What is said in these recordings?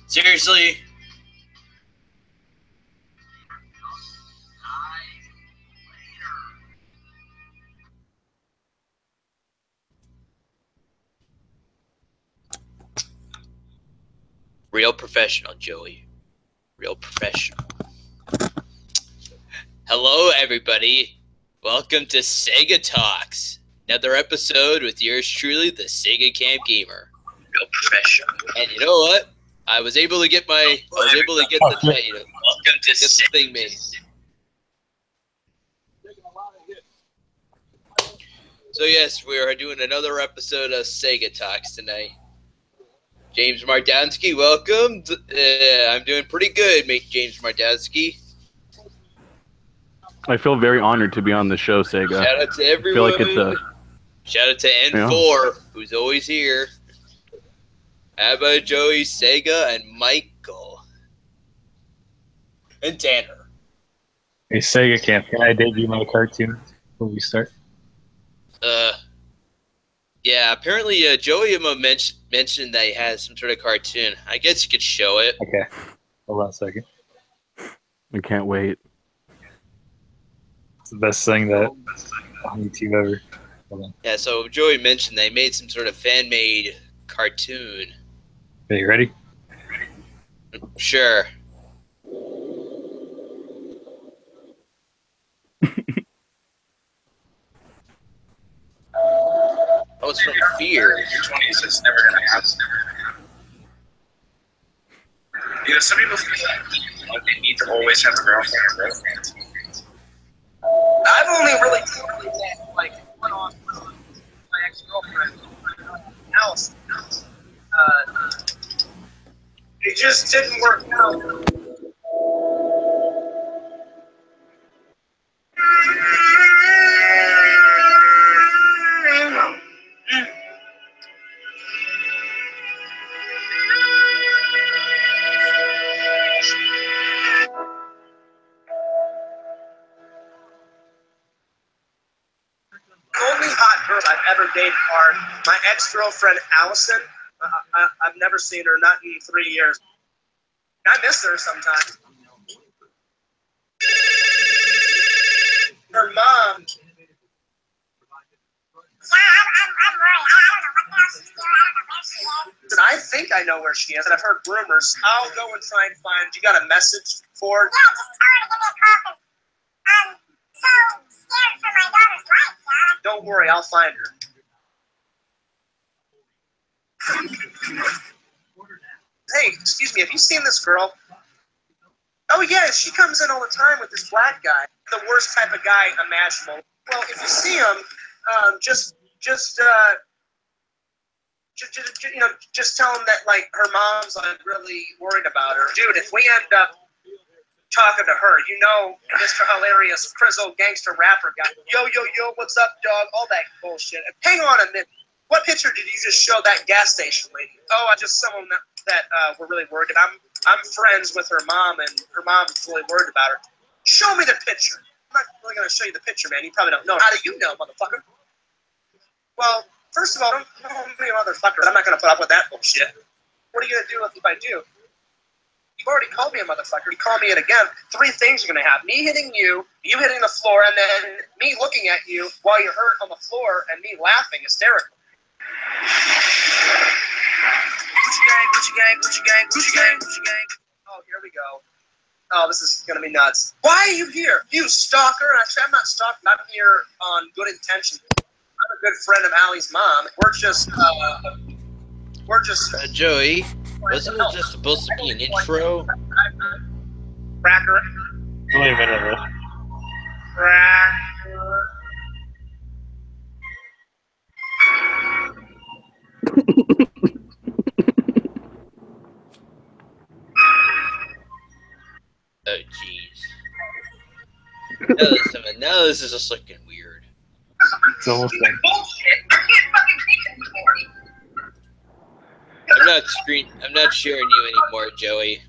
Seriously? Real professional, Joey. Real professional. Hello, everybody. Welcome to Segatalks. Another episode with yours truly, the Segacamp gamer. Real professional. And you know what? I was able to get the thing made. So yes, we are doing another episode of Segatalks tonight. James Mardowski, welcome. I'm doing pretty good, mate. James Mardowski. I feel very honored to be on the show, Sega. Shout out to everyone. Shout out to N4, who's always here. Abba, Joey, Sega, and Michael. And Tanner. Hey, Segacamp, can I debut my cartoon before we start? Yeah, apparently Joey mentioned that he has some sort of cartoon. I guess you could show it. Okay. Hold on a second. I can't wait. It's the best thing that on YouTube ever. Hold on. Yeah, so Joey mentioned they made some sort of fan-made cartoon. Okay, you ready? Sure. Oh, it's from Fear. In your 20s, it's never going to happen. You know, some people feel like they need to always have a girlfriend. I've only really like one off my ex-girlfriend house. It just didn't work out. Only hot girl I've ever dated are my ex-girlfriend Allison. I've never seen her, not in 3 years. I miss her sometimes. Her mom. I think I know where she is, and I've heard rumors. I'll go and try and find. You got a message for her? Yeah, just tell her to give me a call, 'cause I'm so scared for my daughter's life, Dad. Don't worry, I'll find her. Hey, excuse me, have you seen this girl? Oh yeah, she comes in all the time with this black guy. The worst type of guy imaginable. Well, if you see him, just tell him that like her mom's like really worried about her. Dude, if we end up talking to her, you know, Mr. Hilarious, Crizzle, gangster rapper guy. Yo, what's up, dog? All that bullshit. Hang on a minute. What picture did you just show that gas station lady? Oh, I just someone that we're really worried about. I'm friends with her mom, and her mom's really worried about her. Show me the picture. I'm not really going to show you the picture, man. You probably don't know. How do you know, motherfucker? Well, first of all, don't call me a motherfucker. I'm not going to put up with that bullshit. What are you going to do if I do? You've already called me a motherfucker. You call me it again. 3 things are going to happen. Me hitting you hitting the floor, and then me looking at you while you're hurt on the floor, and me laughing hysterically. Gucci gang. Oh, here we go. Oh, this is going to be nuts. Why are you here? You stalker. Actually, I'm not stalking. I'm here on good intention. I'm a good friend of Allie's mom. We're just Joey, wasn't it just supposed to be an intro? Cracker. Wait a minute. Cracker. Oh, jeez. Now this is just looking weird. It's almost like Bullshit. I can't fucking take it anymore. I'm not sharing you anymore, Joey.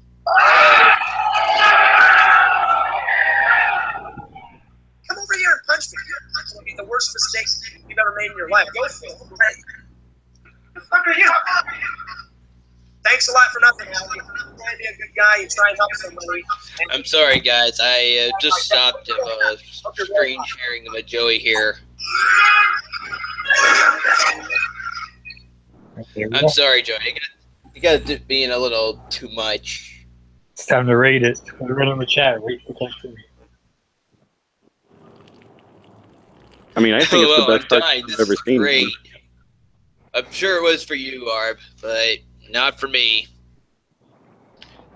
Come over here and punch me. It's going to be the worst mistake you've ever made in your life. Go for it. What the fuck are you? thanks a lot for nothing, Al. You try to be a good guy. You try and help somebody. I'm sorry, guys. I just stopped screen sharing with Joey here. I'm sorry, Joey. You got it being a little too much. It's time to rate it. Rate in the chat. Rate the cartoon. I mean, I think it's the best I'm cartoon dying. I've This ever is seen. great. Man. I'm sure it was for you, Arb, but not for me.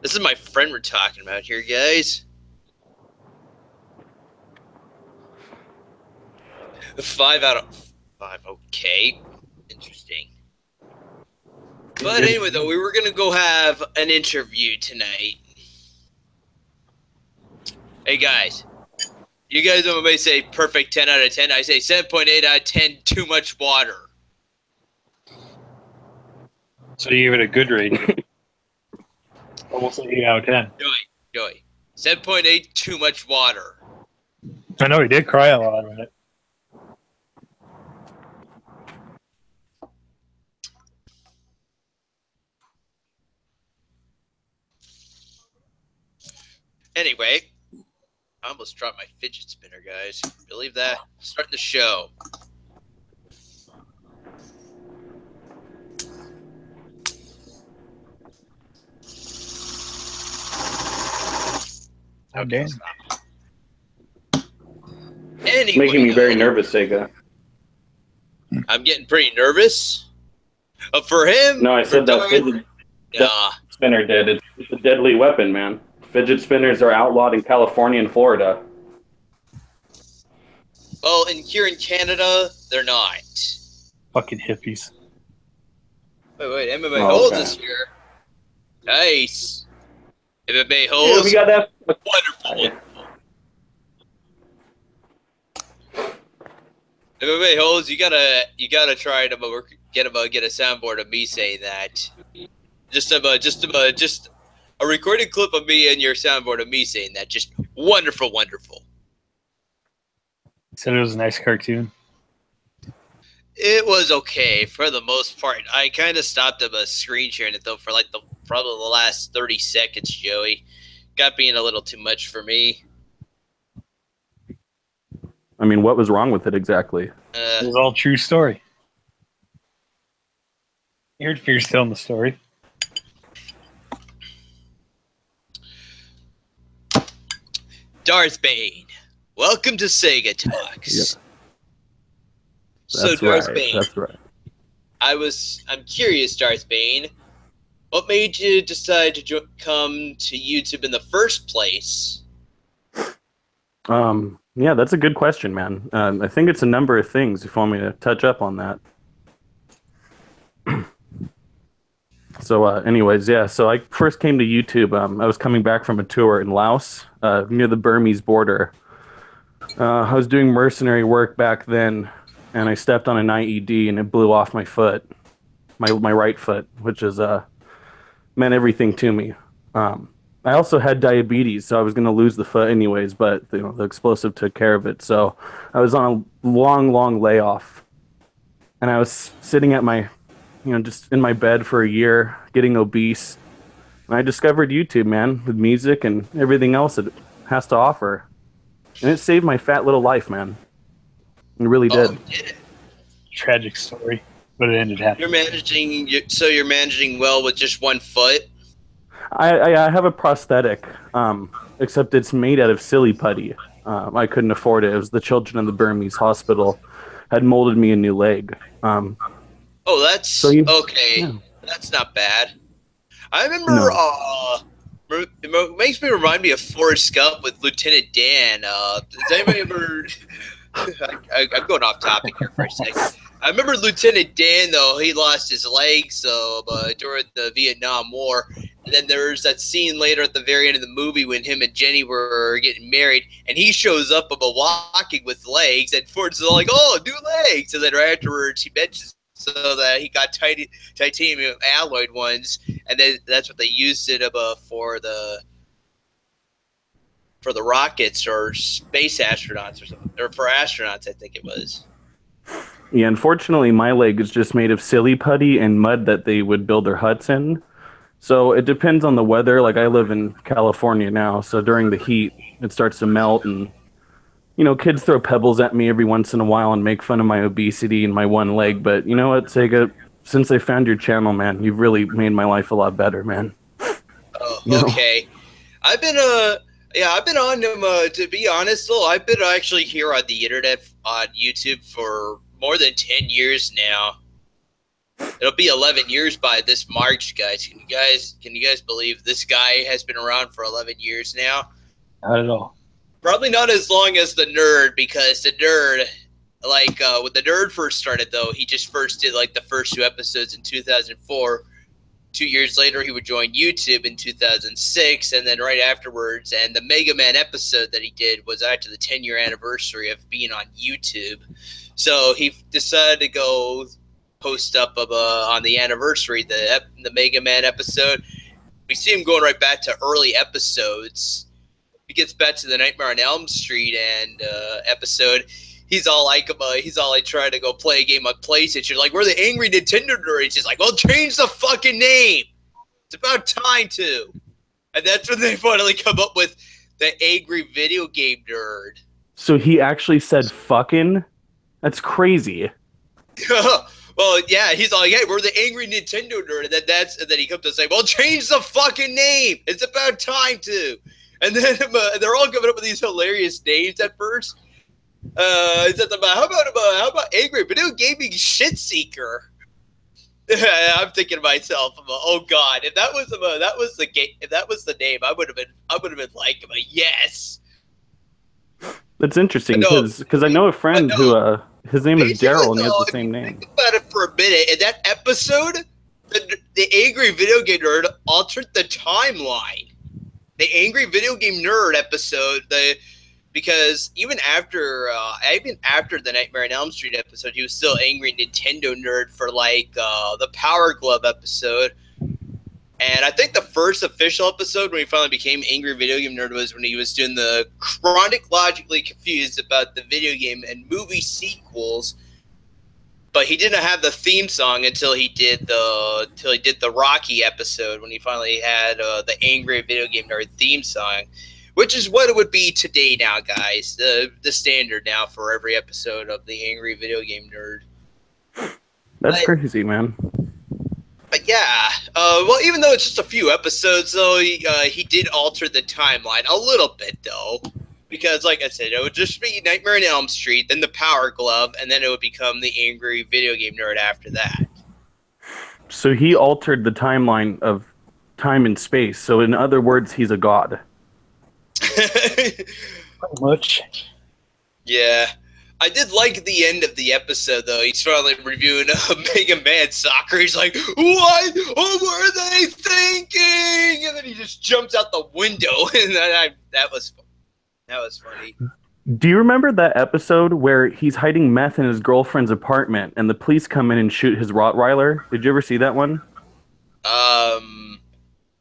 This is my friend we're talking about here, guys. 5 out of 5. Okay. Interesting. But anyway, though, we were going to go have an interview tonight. Hey, guys. You guys may say perfect 10 out of 10. I say 7.8 out of 10, too much water. So you give it a good rating. Almost an 8 out of 10. Joey. 7.8, too much water. I know he did cry a lot in it. Anyway, I almost dropped my fidget spinner, guys. Believe that? Starting the show. Oh, damn. Anyway, Making me very nervous, Sega. I'm getting pretty nervous. For him? No, I said that fidget Nah. spinner did. It's a deadly weapon, man. Fidget spinners are outlawed in California and Florida. Well, here in Canada, they're not. Fucking hippies. Wait, MMA Oh, holds okay. is here. Nice. MMA Yeah, holds. we got that. Wonderful. MMA holds. You gotta try to get a soundboard of me saying that. Just a recorded clip of me and your soundboard of me saying that. Just wonderful, wonderful. Said it was a nice cartoon. It was okay for the most part. I kind of stopped at a screen sharing it though for like probably the last 30 seconds, Joey. Got being a little too much for me. I mean, what was wrong with it exactly? It was all true story. You heard Fierce telling the story. Darth Bane, welcome to Segatalks. Yeah. So That's Darth right. Bane, That's right. I'm curious, Darth Bane, what made you decide to come to YouTube in the first place? Yeah, that's a good question, man. I think it's a number of things. If you want me to touch up on that. So, anyways, yeah. So I first came to YouTube. I was coming back from a tour in Laos, near the Burmese border. I was doing mercenary work back then, and I stepped on an IED, and it blew off my foot, my right foot, which is meant everything to me. I also had diabetes, so I was going to lose the foot anyways, but the explosive took care of it. So I was on a long layoff, and I was sitting at my, just in my bed for a year, getting obese. And I discovered YouTube, man, with music and everything else it has to offer. And it saved my fat little life, man. It really did. Oh, did it? Tragic story, but it ended happy. You're managing well with just one foot? I have a prosthetic, except it's made out of silly putty. I couldn't afford it. It was the children of the Burmese hospital had molded me a new leg. That's okay. Yeah. That's not bad. I remember. It makes me remind me of Forrest Gump with Lieutenant Dan. Does anybody ever? I'm going off topic here for a second. I remember Lieutenant Dan, though. He lost his leg during the Vietnam War. And then there's that scene later at the very end of the movie when him and Jenny were getting married, and he shows up about walking with legs, and Ford's all like, "Oh, new legs!" And then right afterwards, he mentions so that he got titanium alloyed ones, and then that's what they used it for the rockets or space astronauts or something, or for astronauts, I think it was. Yeah, unfortunately, my leg is just made of silly putty and mud that they would build their huts in. So it depends on the weather. Like I live in California now, so during the heat, it starts to melt, and kids throw pebbles at me every once in a while and make fun of my obesity and my one leg. But you know what, Sega? Since I found your channel, man, you've really made my life a lot better, man. Oh, okay. I've been I've been on them. To be honest, though, I've been actually here on the internet on YouTube for more than 10 years now. It'll be 11 years by this March, guys. Can you guys believe this guy has been around for 11 years now? Not at all. Probably not as long as the nerd, because the nerd, like when the nerd first started, though, he just first did like the first 2 episodes in 2004. 2 years later, he would join YouTube in 2006, and then right afterwards, and the Mega Man episode that he did was actually the 10-year anniversary of being on YouTube. So he decided to go post up on the anniversary, the Mega Man episode. We see him going right back to early episodes. He gets back to the Nightmare on Elm Street and episode. He's all like trying to go play a game on PlayStation. Like, we're the angry Nintendo nerds. He's like, well, change the fucking name. It's about time to. And that's when they finally come up with the angry video game nerd. So he actually said fucking? That's crazy. Well, yeah, he's all like, hey, we're the angry Nintendo nerd. And then he comes to say, well, change the fucking name. It's about time to. And then they're all coming up with these hilarious names at first. How about angry video gaming shit seeker? I'm thinking to myself, oh god, if that was the name, I would have been like, yes. That's interesting because I know a friend who his name is Daryl and he has the same name. Think about it for a minute. In that episode, the angry video game nerd altered the timeline. The angry video game nerd episode, because even after the Nightmare on Elm Street episode, he was still angry Nintendo nerd for like the Power Glove episode. And I think the first official episode when he finally became angry video game nerd was when he was doing the chronologically confused about the video game and movie sequels. But he didn't have the theme song until he did the Rocky episode, when he finally had the angry video game nerd theme song. Which is what it would be today now, guys. The standard now for every episode of the Angry Video Game Nerd. That's crazy, man. But yeah. Well, even though it's just a few episodes, though, he did alter the timeline a little bit, though. Because, like I said, it would just be Nightmare on Elm Street, then the Power Glove, and then it would become the Angry Video Game Nerd after that. So he altered the timeline of time and space. So in other words, he's a god. Pretty much. Yeah. I did like the end of the episode, though. He's finally reviewing Mega Man Soccer. He's like, what were they thinking? And then he just jumps out the window. And that was funny. Do you remember that episode where he's hiding meth in his girlfriend's apartment and the police come in and shoot his Rottweiler? Did you ever see that one? No,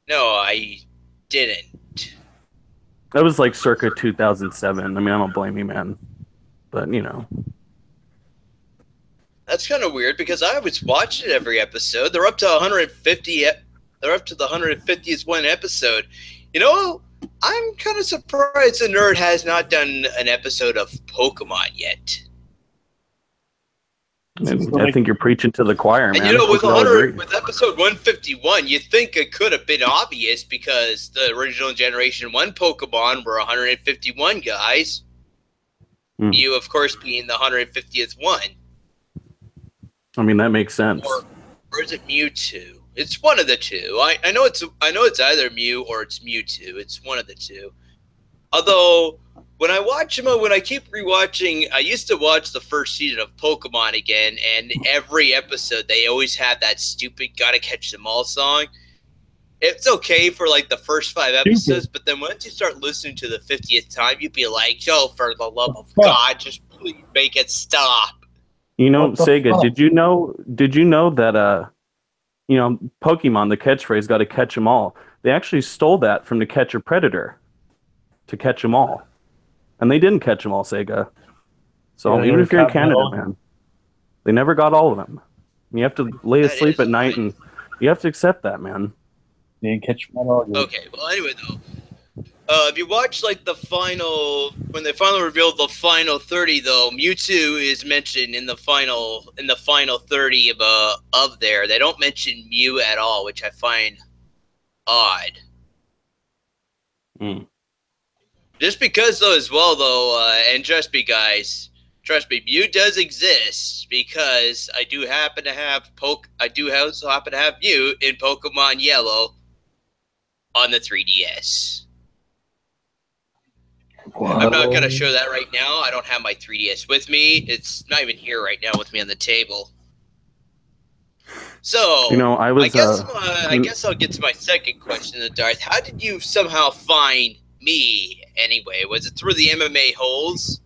I didn't. That was like circa 2007. I mean, I don't blame you, man. But, That's kind of weird because I was watching every episode. They're up to 150. They're up to the 150th one episode. I'm kind of surprised the nerd has not done an episode of Pokemon yet. I think you're preaching to the choir, man. And with episode 151, you think it could have been obvious because the original Generation 1 Pokemon were 151 guys. You, of course, being the 150th one. I mean, that makes sense. Or is it Mewtwo? It's one of the two. I know it's either Mew or it's Mewtwo. It's one of the two. Although, when I watch them, when I keep rewatching, I used to watch the first season of Pokemon again, and every episode they always have that stupid "Gotta Catch Them All" song. It's okay for like the first 5 episodes, but then once you start listening to the 50th time, you'd be like, "Yo, for the love of God, just please make it stop." Sega, did you know that Pokemon, the catchphrase "Gotta catch 'em all," they actually stole that from To Catch a Predator, to catch 'em all. And they didn't catch them all, Sega. So even if you're in Canada, man, they never got all of them. You have to lay asleep at night, and you have to accept that, man. Didn't catch my dog. Okay, well, anyway, though, if you watch like the final, when they finally revealed the final 30, though, Mewtwo is mentioned in the final 30 of there. They don't mention Mew at all, which I find odd. Just because, though, as well, though, and trust me, guys, Mew does exist because I do happen to have also happen to have Mew in Pokemon Yellow on the 3DS. Whoa. I'm not gonna show that right now. I don't have my 3DS with me. It's not even here right now with me on the table. So I guess I'll get to my second question, Darth. How did you somehow find me anyway? Was it through the MMA holes?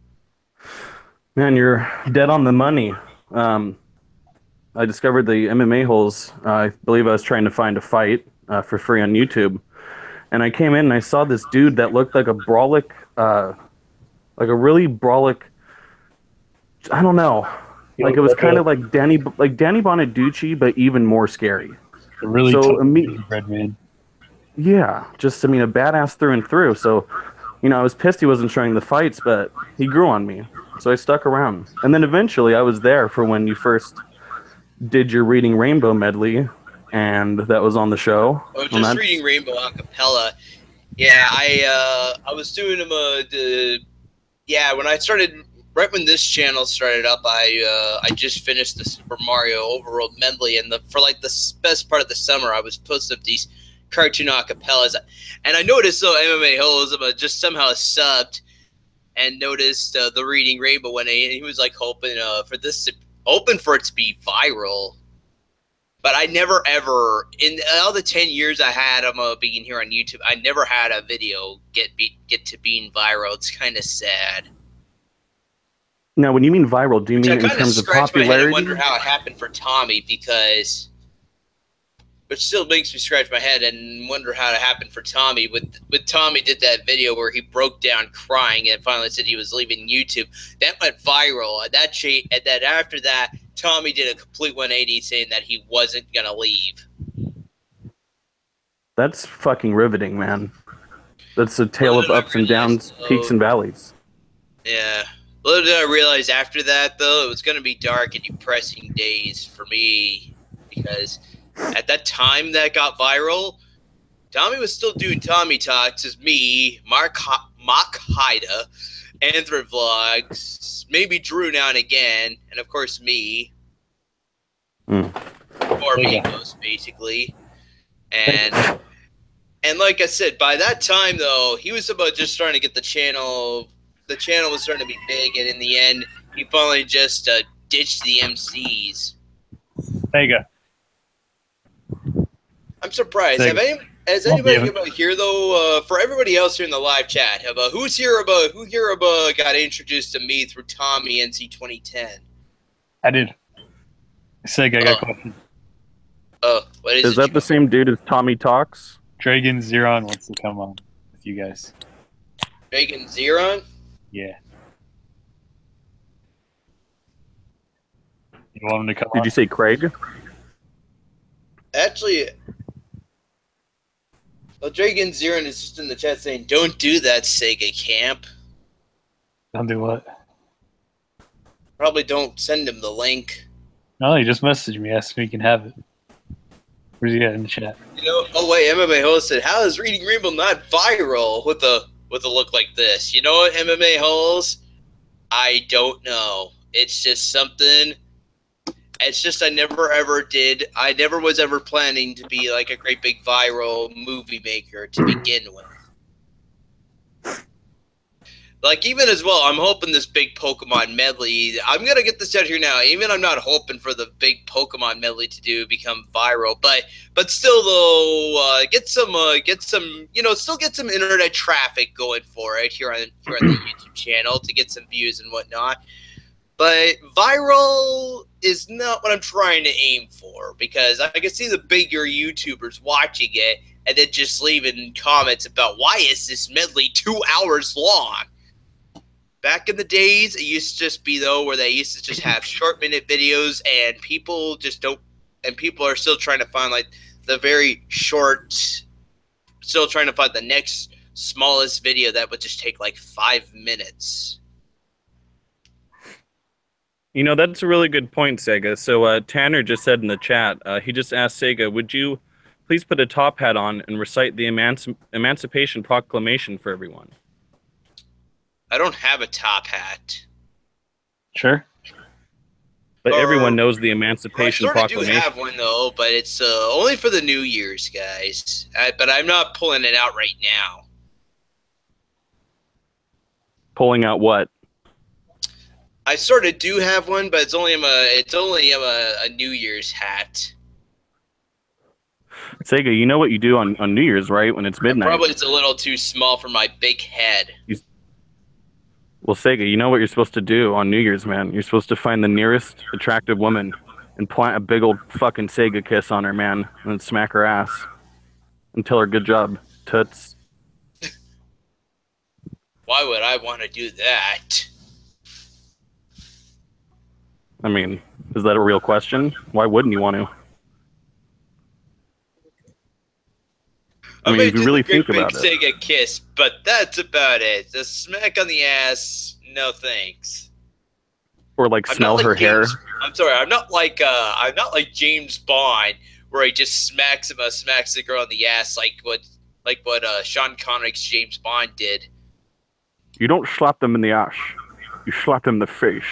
Man, you're dead on the money. I discovered the MMA holes. I believe I was trying to find a fight for free on YouTube. And I came in and I saw this dude that looked like a brolic, like a really brolic, I don't know. Like it was kind of like Danny Bonaducci, but even more scary. A really red man. Yeah, just, I mean, a badass through and through. So, I was pissed he wasn't showing the fights, but he grew on me. So I stuck around. And then eventually I was there for when you first did your Reading Rainbow medley, and that was on the show. Oh, just Reading Rainbow a cappella. Yeah, I was doing them, when I started, right when this channel started up, I just finished the Super Mario Overworld medley, and for like the best part of the summer, I was posting up these cartoon acapellas, and I noticed though MMA Holes just somehow subbed and noticed the Reading Rainbow when he was like hoping for it to be viral. But I never ever, in all the 10 years I had of being here on YouTube, I never had a video get to being viral. It's kind of sad. Now, when you mean viral, do you mean in terms of popularity? I wonder how it happened for Tommy, which still makes me scratch my head and wonder how it happened for Tommy. With Tommy did that video where he broke down crying and finally said he was leaving YouTube. That went viral. And then after that, Tommy did a complete 180 saying that he wasn't going to leave. That's fucking riveting, man. That's a tale of ups and downs, peaks and valleys. Yeah. Little did I realize after that, though, it was going to be dark and depressing days for me because at that time that got viral, Tommy was still doing Tommy Talks as me, Mock Haida, Anthra Vlogs, maybe Drew now and again, and of course me. Or Migos, basically. And like I said, by that time, though, he was about just starting to get the channel was starting to be big, and in the end, he finally just ditched the MCs. Sega. I'm surprised. Has anybody about here though? For everybody else here in the live chat, who here got introduced to me through Tommy NC 2010? I did. Sega, I got a question. Oh, what is it? Is that the same dude as Tommy Talks? Dragon Zeron wants to come on with you guys. Dragon Zeron? Yeah. You want him to come on? Did you say Craig? Actually, well, Dragon Zeron is just in the chat saying, "Don't do that, Segacamp." Don't do what? Probably don't send him the link. No, he just messaged me, asked me he can have it. Where's he at in the chat? Oh wait, MMA Host said, "How is Reading Rainbow not viral with a look like this?" You know what, MMA Holes? I don't know. It's just something. It's just I never was ever planning to be like a great big viral movie maker to begin with. Like, even as well, I'm hoping this big Pokemon medley, I'm going to get this out here now. Even I'm not hoping for the big Pokemon medley to become viral, but still though, get some, still get some internet traffic going for it here on the YouTube channel to get some views and whatnot. But viral is not what I'm trying to aim for, because I can see the bigger YouTubers watching it and then just leaving comments about why is this medley 2 hours long? Back in the days, it used to just be, though, where they used to just have short-minute videos, and people just don't, and people are still trying to find, like, the very short. Still trying to find the next smallest video that would just take like 5 minutes. You know, that's a really good point, Sega. So Tanner just said in the chat, he just asked Sega, would you please put a top hat on and recite the Emancipation Proclamation for everyone? I don't have a top hat. Sure. But everyone knows the Emancipation I sort of do Proclamation. have one, though, but it's only for the New Year's, guys. But I'm not pulling it out right now. Pulling out what? I sort of do have one, but it's only a New Year's hat. Sega, you know what you do on New Year's, right? When it's midnight. Probably it's a little too small for my big head. Well, Sega, you know what you're supposed to do on New Year's, man? You're supposed to find the nearest attractive woman and plant a big old fucking Sega kiss on her, man, and then smack her ass and tell her good job, toots. Why would I want to do that? I mean, is that a real question? Why wouldn't you want to? I mean, if you really think about it. Sega kiss, but that's about it. The smack on the ass, no thanks. Or like smell her hair. I'm sorry, I'm not like James Bond, where he just smacks the girl on the ass like what Sean Connery's James Bond did. You don't slap them in the ass. You slap them in the face.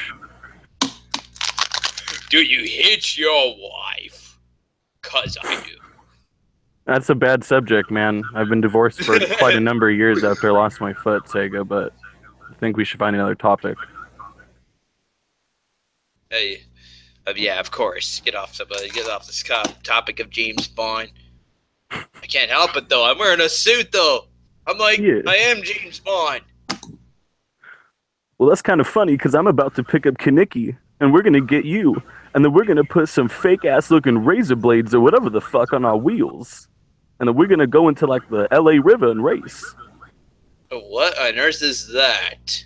Do you hit your wife? 'Cause I do. That's a bad subject, man. I've been divorced for quite a number of years after I lost my foot, Sega, but I think we should find another topic. Hey, yeah, of course. Get off this topic of James Bond. I can't help it, though. I'm wearing a suit, though. I'm like, yeah. I am James Bond. Well, that's kind of funny, because I'm about to pick up Kaneki, and we're going to get you, and then we're going to put some fake-ass looking razor blades or whatever the fuck on our wheels. And then we're going to go into, like, the LA River and race. What on earth is that?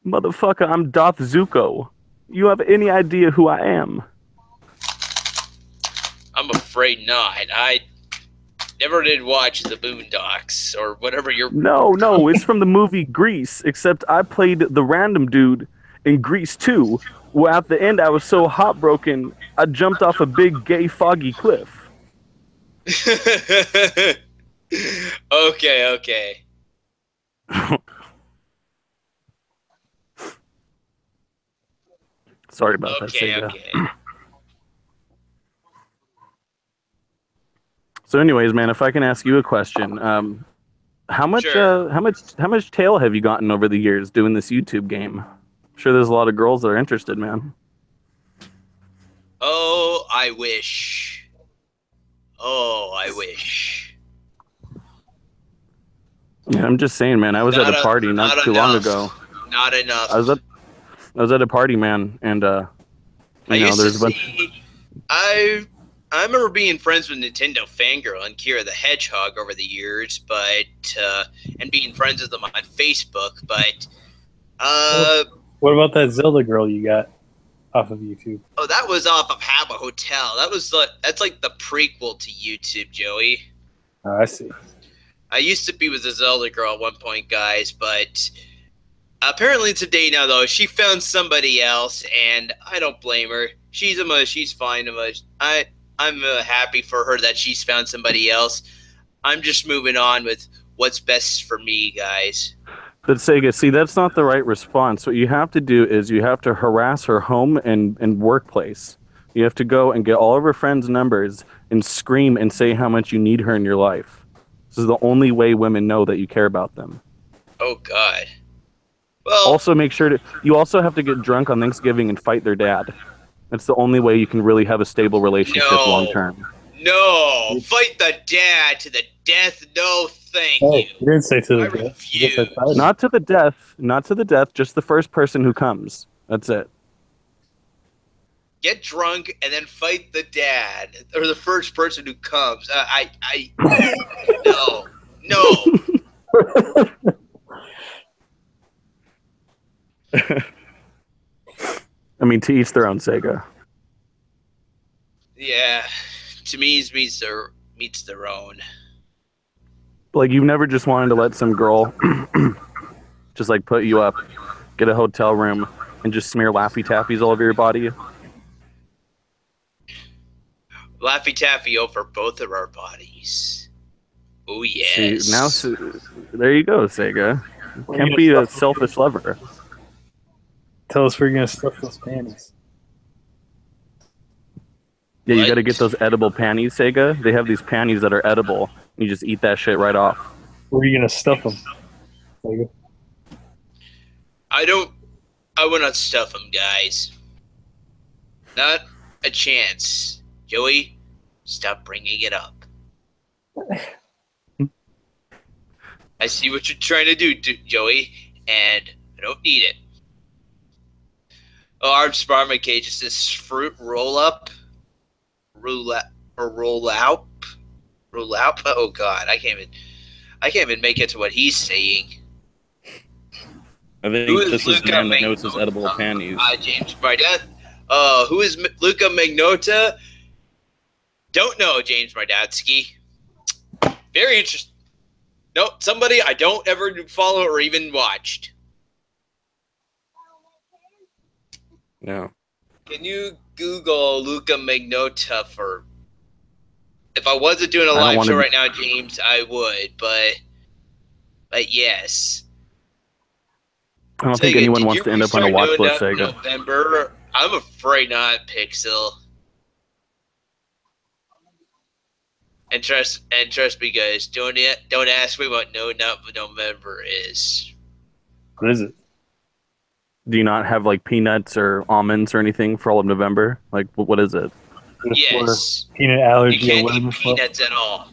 Motherfucker, I'm Darth Zuko. You have any idea who I am? I'm afraid not. I never did watch the Boondocks or whatever you're... No, it's from the movie Grease, except I played the random dude in Grease 2, where at the end I was so heartbroken, I jumped off a big, gay, foggy cliff. Okay. Sorry about that, Sega. Okay. So, anyways, man, if I can ask you a question, how much tail have you gotten over the years doing this YouTube game? I'm sure there's a lot of girls that are interested, man. Oh, I wish. Yeah, I'm just saying, man. I was at a party not too long ago. Not enough. I was at a party, man, and there's a bunch. I remember being friends with Nintendo Fangirl and Kira the Hedgehog over the years, and being friends with them on Facebook, but what about that Zelda girl you got off of YouTube? Oh, that was off of Habba Hotel. That's like the prequel to YouTube, Joey. Oh, I see. I used to be with a Zelda girl at one point, guys, but apparently today now, though, she found somebody else, and I don't blame her. She's fine. I'm happy for her that she's found somebody else. I'm just moving on with what's best for me, guys. But Sega, see, that's not the right response. What you have to do is you have to harass her home and workplace. You have to go and get all of her friends' numbers and scream and say how much you need her in your life. This is the only way women know that you care about them. Oh, God. Well, also, you also have to get drunk on Thanksgiving and fight their dad. That's the only way you can really have a stable relationship long term. No, fight the dad to the death. No, thank you. You didn't say to the death. Refuse. Not to the death. Not to the death. Just the first person who comes. That's it. Get drunk and then fight the dad or the first person who comes. No. I mean, to each their own, Sega. Yeah, to me meets their own. Like, you've never just wanted to let some girl just, like, put you up, get a hotel room, and just smear Laffy Taffies all over your body? Laffy Taffy over both of our bodies. Oh, yes. See, now, there you go, Sega. Can't be a selfish lover. Tell us where you're gonna stuff those panties. Yeah, you What? got to get those edible panties, Sega. They have these panties that are edible. You just eat that shit right off. Where are you gonna stuff them? Like, I will not stuff them, guys. Not a chance. Joey, stop bringing it up. I see what you're trying to do, Joey, and I don't need it. Oh, our Sparma cage is this fruit roll out. Oh God, I can't even make it to what he's saying. I think Who is this is Luca the man that Magnotta? knows his edible panties. James Mardat. Who is Luca Magnotta? Don't know, James Mardatsky. Very interesting. No, somebody I don't ever follow or even watched. No. Can you Google Luca Magnotta for? If I wasn't doing a I don't live wanna show be- right now, James, I would. But yes. I don't think Sega, anyone did wants you to end up on a restart watch doing list, that in Sega. November? I'm afraid not, Pixel. And trust me, guys. Don't ask me what November is. what is it? Do you not have, like, peanuts or almonds or anything for all of November? Like, what is it? Yes, Peanut you allergy. can't or eat whatever. peanuts at all.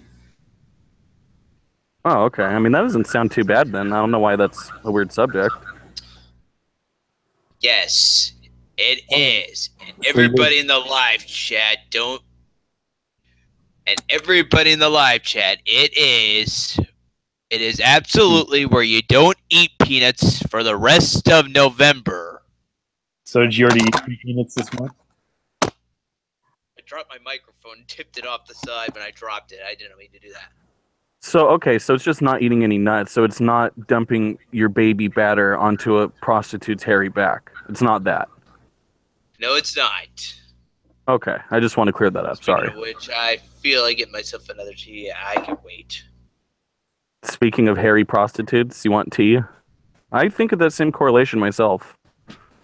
Oh, okay. I mean, that doesn't sound too bad then. I don't know why that's a weird subject. Yes, it is. And So everybody in the live chat, it is. It is absolutely where you don't eat peanuts for the rest of November. So did you already eat peanuts this month? I dropped my microphone and tipped it off the side when I dropped it. I didn't mean to do that. So, okay, so it's just not eating any nuts. So it's not dumping your baby batter onto a prostitute's hairy back. It's not that. No, it's not. Okay, I just want to clear that up. Speaking Sorry. of which, I feel I get myself another tea. I can wait. Speaking of hairy prostitutes, you want tea? I think of that same correlation myself.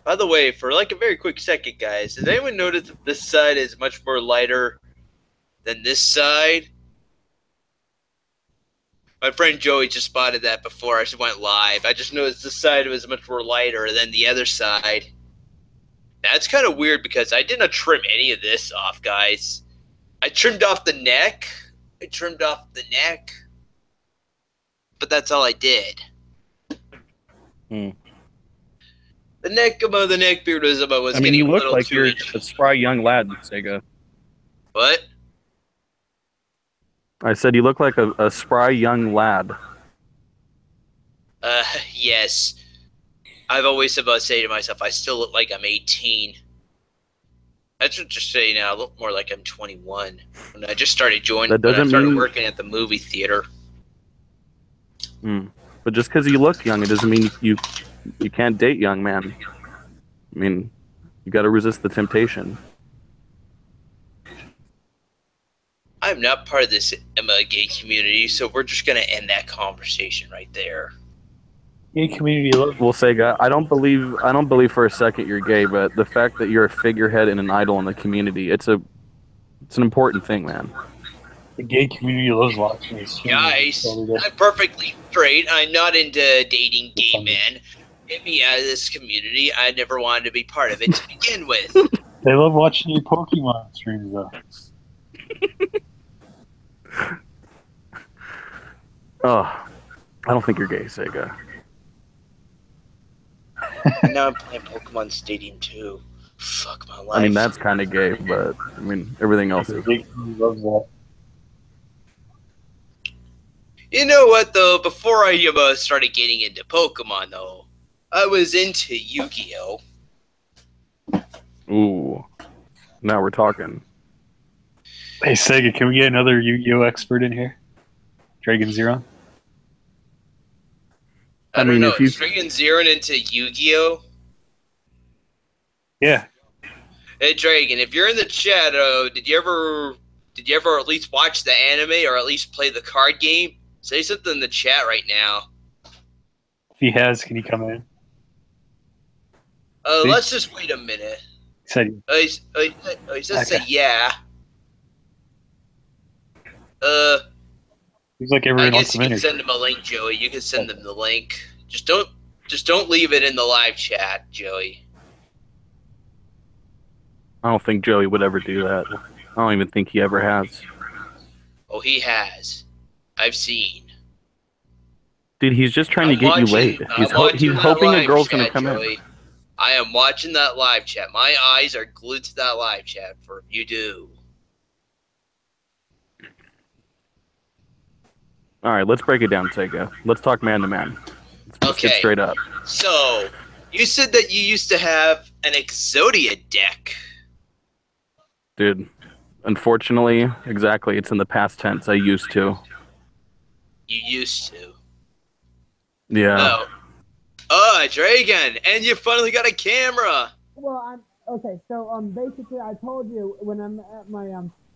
By the way, for like a very quick second, guys, has anyone noticed that this side is much more lighter than this side? My friend Joey just spotted that before I went live. I just noticed this side was much more lighter than the other side. That's kind of weird because I didn't trim any of this off, guys. I trimmed off the neck. But that's all I did. Hmm. The neck beard was I mean, getting you a look little like too you're itchy. a spry young lad, Sega. What? I said you look like a spry young lad. Yes. I've always about to say to myself, I still look like I'm 18. I should just say now, I look more like I'm 21. When I just started That doesn't mean- working at the movie theater. But just because you look young, it doesn't mean you can't date young, man. I mean, you got to resist the temptation. I'm not part of this gay community, so we're just gonna end that conversation right there. Gay community love. Well, Sega, I don't believe for a second you're gay, but the fact that you're a figurehead and an idol in the community, it's an important thing, man. The gay community loves watching these streams. Guys, So they I'm perfectly straight. I'm not into dating gay men. Get me out of this community. I never wanted to be part of it to begin with. They love watching your Pokemon streams, though. Oh, I don't think you're gay, Sega. Now I'm playing Pokemon Stadium 2. Fuck my life. I mean, that's kind of gay, but I mean, everything else The is. gay community loves that. You know what, though? Before I started getting into Pokemon, though, I was into Yu-Gi-Oh! Ooh, now we're talking. Hey Sega, can we get another Yu-Gi-Oh expert in here? Dragon Zero. I mean, don't know. if you- Is Dragon zeroing into Yu-Gi-Oh? Yeah. Hey Dragon, if you're in the chat, did you ever at least watch the anime or at least play the card game? Say something in the chat right now. If he has, can he come in? See? Let's just wait a minute. He said, He says say Okay. yeah. he's like I everyone wants guess to you can finish. send him a link, Joey. You can send them the link. Just don't leave it in the live chat, Joey. I don't think Joey would ever do that. I don't even think he ever has. Oh, he has. I've seen. Dude, he's just trying to get you laid. He's watching that hoping a live girl's gonna chat, come in. Joey. I am watching that live chat. My eyes are glued to that live chat for you do. All right, let's break it down, Sega. Let's talk man to man. Let's get straight up. So, you said that you used to have an Exodia deck. Dude, unfortunately, exactly, it's in the past tense. I used to. You used to. Yeah. Oh, Dragon, and you finally got a camera. Well, okay. So basically, I told you when I'm at my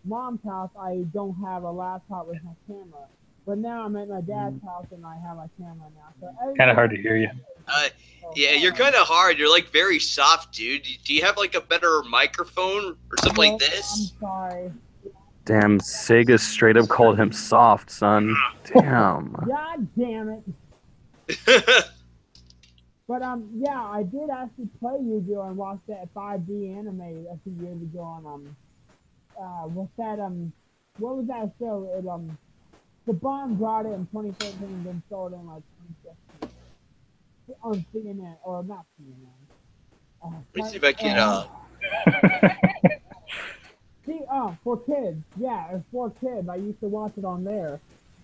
mom's house, I don't have a laptop with my camera. But now I'm at my dad's house and I have my camera now. So Kind of hard to hear you. Yeah, you're kind of hard. You're like very soft, dude. Do you have like a better microphone or something like this? I'm sorry. Damn, Sega straight up called him soft, son. Damn. God damn it. But yeah, I did actually play Yu-Gi-Oh and watch that 5D anime a few years ago on what's that what was that show? It the Bond brought it in 2013 and then sold it in like 2016 on CNN or not CNN. Let me see if I can. See, for kids, yeah, it's for kids. I used to watch it on there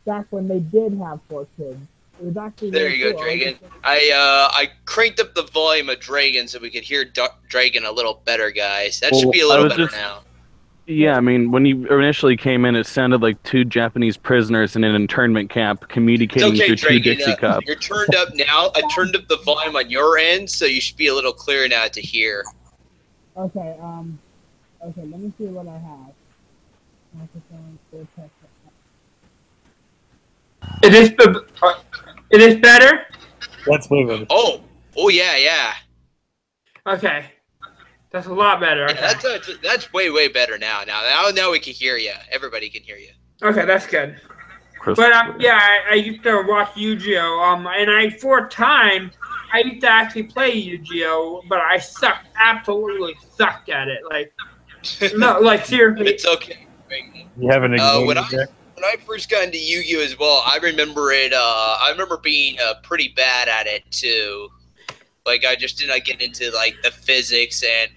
back when they did have for kids. It was actually There really you go, cool. Dragon. I cranked up the volume of Dragon so we could hear Dragon a little better, guys. That should be a little better now. Yeah, I mean, when you initially came in, it sounded like two Japanese prisoners in an internment camp communicating through two Dixie cups. You're turned up now. I turned up the volume on your end, so you should be a little clearer now to hear. Okay, okay, let me see what I have. Is this better? That's way better. Oh yeah. Okay. That's a lot better. Okay, Yeah, that's way better now. Now we can hear you. Everybody can hear you. okay, that's good. But yeah, I used to watch Yu-Gi-Oh. And for a time, I used to actually play Yu-Gi-Oh, but I absolutely sucked at it. Like, no, like seriously. It's okay. You have an When I first got into Yu-Gi-Oh as well, I remember it. I remember being pretty bad at it too. Like I just didn't get into like the physics and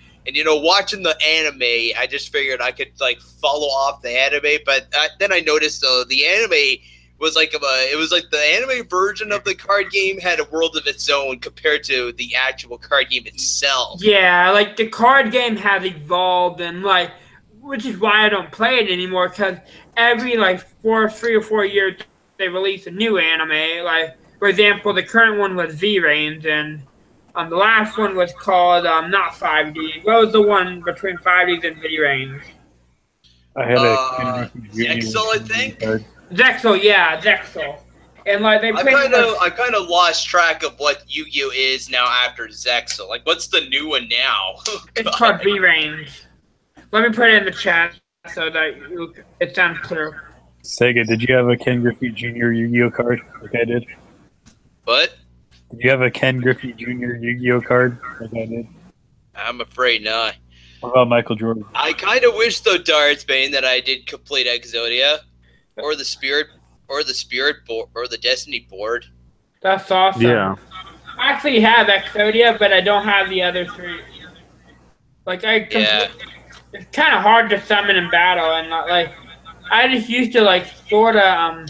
watching the anime. I just figured I could like follow off the anime, but then I noticed though the anime was like the anime version of the card game had a world of its own compared to the actual card game itself. Yeah, like the card game has evolved, and like, which is why I don't play it anymore. Because every like 3 or 4 years they release a new anime. Like for example, the current one was V-Range, and the last one was called not 5D. What was the one between 5D and V-Range? I had a Zexal, I think. Zexal, yeah, Zexal. And like they I kind of lost track of what Yu-Gi-Oh is now after Zexal. Like, what's the new one now? It's called V-Range. Let me put it in the chat so that it sounds clear. Sega, did you have a Ken Griffey Jr. Yu-Gi-Oh card like I did? What? Did you have a Ken Griffey Jr. Yu-Gi-Oh card like I did? I'm afraid not. What about Michael Jordan? I kind of wish though, Darth Bane, that I did complete Exodia, or the Spirit board, or the Destiny board. That's awesome. Yeah. I actually have Exodia, but I don't have the other three. Like it's kind of hard to summon in battle, and not like I just used to like sort of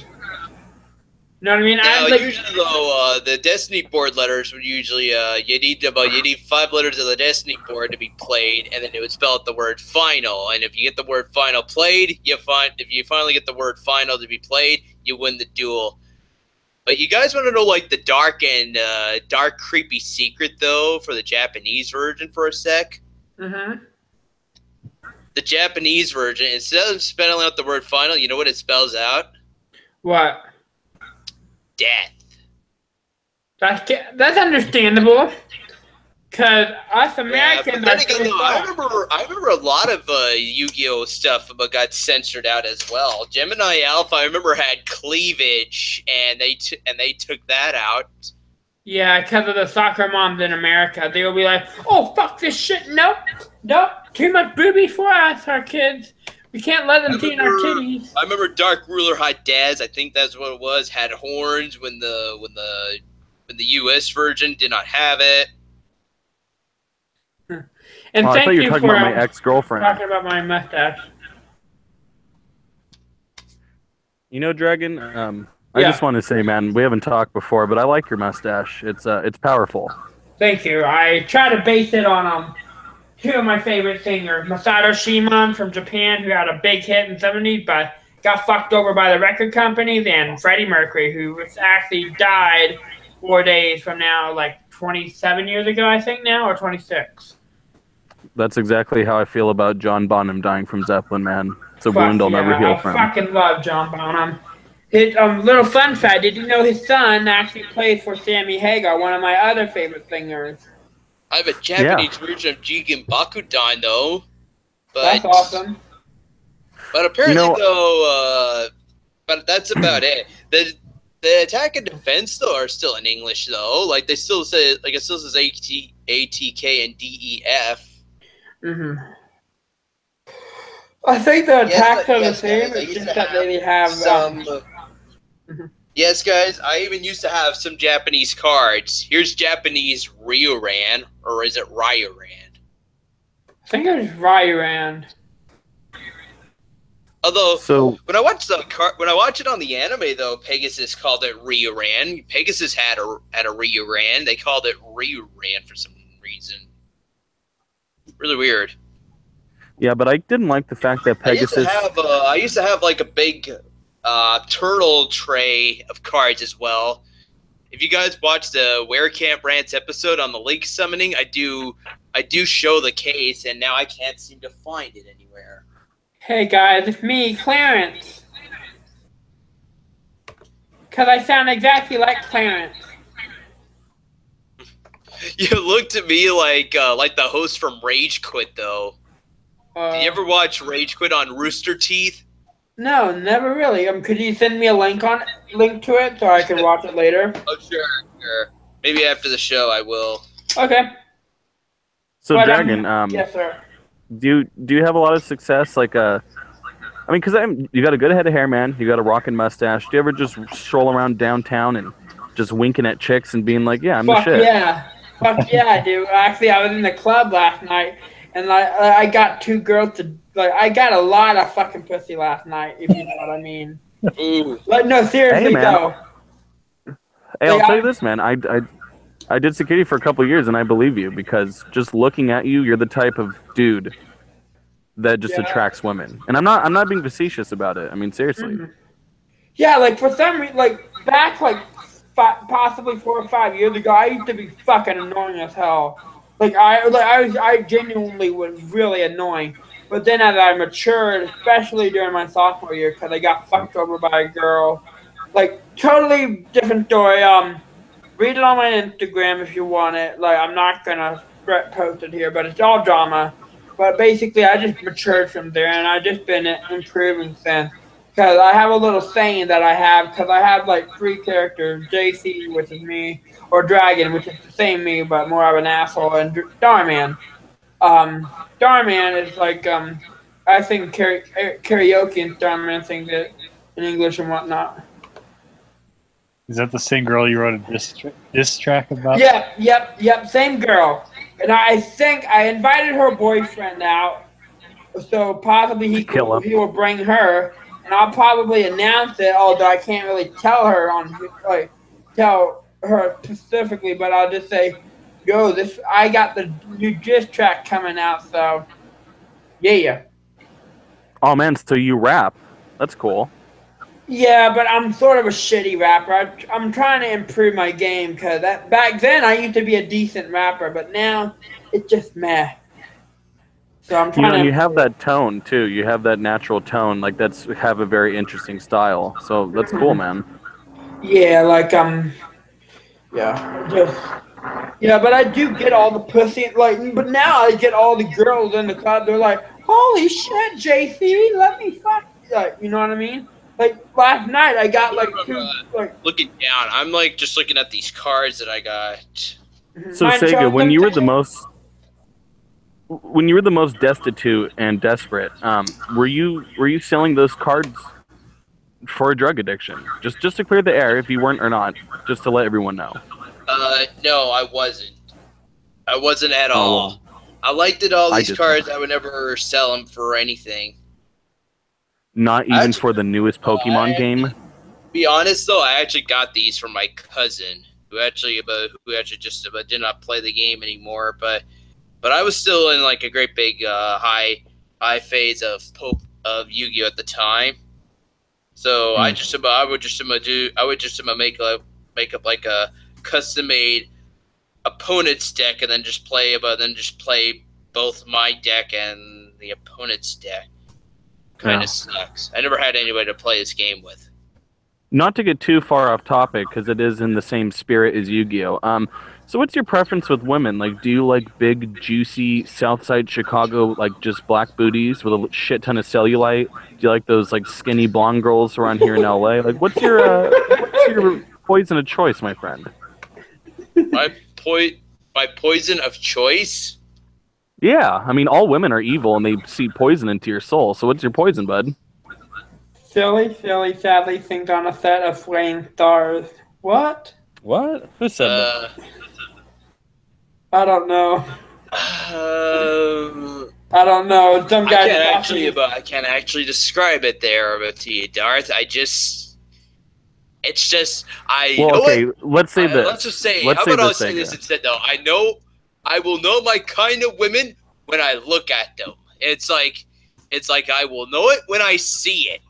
You know what I mean? Now, like, usually though, the Destiny board letters would usually you need 5 letters of the Destiny board to be played, and then it would spell out the word final. And if you get the word final played, if you finally get the word final to be played, you win the duel. But you guys want to know like the dark creepy secret though for the Japanese version for a sec? mm-hmm. The Japanese version, instead of spelling out the word final, you know what it spells out? What? Death. That's understandable. Because us Americans but then again, though, I remember a lot of Yu-Gi-Oh stuff got censored out as well. Gemini Alpha, I remember, had cleavage, and they took that out. Yeah, because of the soccer moms in America, they will be like, "Oh fuck this shit! Nope, too much booby for us, our kids. We can't let them see our titties." I remember Dark Ruler Hot Daz. I think that's what it was. Had horns when the U.S. version did not have it. And I thank thought you were you talking for about my ex-girlfriend. talking about my mustache. You know, Dragon. I just want to say, man, we haven't talked before, but I like your mustache. It's powerful. Thank you. I try to base it on two of my favorite singers, Masato Shimon from Japan, who had a big hit in the 70s, but got fucked over by the record companies, and Freddie Mercury, who actually died 4 days from now, like 27 years ago, I think now, or 26. That's exactly how I feel about John Bonham dying from Zeppelin, man. It's a wound I'll never heal from. I fucking love John Bonham. His little fun fact, did you know his son actually plays for Sammy Hagar, one of my other favorite singers? I have a Japanese version of Jigen Bakudan, though. But, that's awesome. But apparently, but that's about it. The attack and defense, though, are still in English, though. Like, they still say, like, it still says ATK and DEF. Mm-hmm. I think the attacks are the same. It's just that they have some. Yes, guys. I even used to have some Japanese cards. Here's Japanese Ryuran, or is it Ryuran? I think it was Ryuran. Although, when I watch it on the anime, though, Pegasus called it Ryuran. Pegasus had a Ryuran. They called it Ryuran for some reason. Really weird. Yeah, but I didn't like the fact that Pegasus. I used to have like a big turtle tray of cards as well. If you guys watch the Werecamp Rants episode on the lake summoning, I do show the case, and now I can't seem to find it anywhere. Hey guys, it's me, Clarence. Because I sound exactly like Clarence. You looked at me like the host from Rage Quit, though. Did you ever watch Rage Quit on Rooster Teeth? No, never really. Could you send me a link to it so I can watch it later? Oh, sure. Maybe after the show I will. Okay. So, Dragon, yes, sir. Do you have a lot of success? Like, I mean, because you got a good head of hair, man. You got a rockin' mustache. Do you ever just stroll around downtown and just winking at chicks and being like, "Yeah, I'm the shit"? Fuck yeah, I do. Actually, I was in the club last night, and I got two girls to I got a lot of fucking pussy last night, if you know what I mean. Ooh. Like, no, seriously, though. Hey, I'll tell you this, man. I did security for a couple of years, and I believe you, because just looking at you, you're the type of dude that just attracts women. And I'm not being facetious about it. I mean, seriously. Mm-hmm. Yeah, like, for some reason, like, back, like, possibly 4 or 5 years ago, I used to be fucking annoying as hell. I genuinely was really annoying. But then as I matured, especially during my sophomore year, because I got fucked over by a girl, like, totally different story. Read it on my Instagram if you want it. Like, I'm not gonna post it here, but it's all drama. But basically, I just matured from there, and I've just been improving since. Because I have a little saying that I have, because I have, like, 3 characters. JC, which is me, or Dragon, which is the same me, but more of an asshole, and Starman. Starman is like, I sing karaoke, and Starman sings it in English and whatnot. Is that the same girl you wrote a diss track about? Yep, same girl. And I think I invited her boyfriend out, so possibly he will bring her. And I'll probably announce it. Although I can't really tell her tell her specifically, but I'll just say, "Yo, I got the new diss track coming out." So, yeah. Oh man, so you rap? That's cool. Yeah, but I'm sort of a shitty rapper. I'm trying to improve my game because back then I used to be a decent rapper, but now it's just meh. So I'm trying to. And you have that tone too. You have that natural tone. Like have a very interesting style. So that's cool, man. Yeah, yeah, but I do get all the pussy. But now I get all the girls in the club. They're like, "Holy shit, JC, let me fuck." You know what I mean? Like last night, I got two. Looking down, I'm just looking at these cards that I got. So Sega, when you were the most destitute and desperate, were you selling those cards for a drug addiction? Just to clear the air, if you weren't or not, just to let everyone know. No, I wasn't. I wasn't at all. I liked all these cards. I would never sell them for anything. Not even for the newest Pokemon game? To be honest, though, I actually got these from my cousin, who actually just did not play the game anymore. But I was still in a great big high phase of Yu-Gi-Oh at the time. So I would just make up a custom-made opponent's deck, and then just play both my deck and the opponent's deck. Kind of sucks. I never had anybody to play this game with. Not to get too far off topic, because it is in the same spirit as Yu-Gi-Oh. So what's your preference with women? Do you like big, juicy, Southside Chicago, just black booties with a shit ton of cellulite? Do you like those skinny blonde girls around here in LA? What's your poison of choice, my friend? My poison of choice? Yeah, I mean, all women are evil and they see poison into your soul. So what's your poison, bud? Silly, sadly thinks on a set of flaming stars. What? What? Who said that? I don't know. I don't know. Some guy. I can't actually describe it there to you, Darth. Let's say this. Let's just say. How about I say this instead, though? I will know my kind of women when I look at them. It's like I will know it when I see it.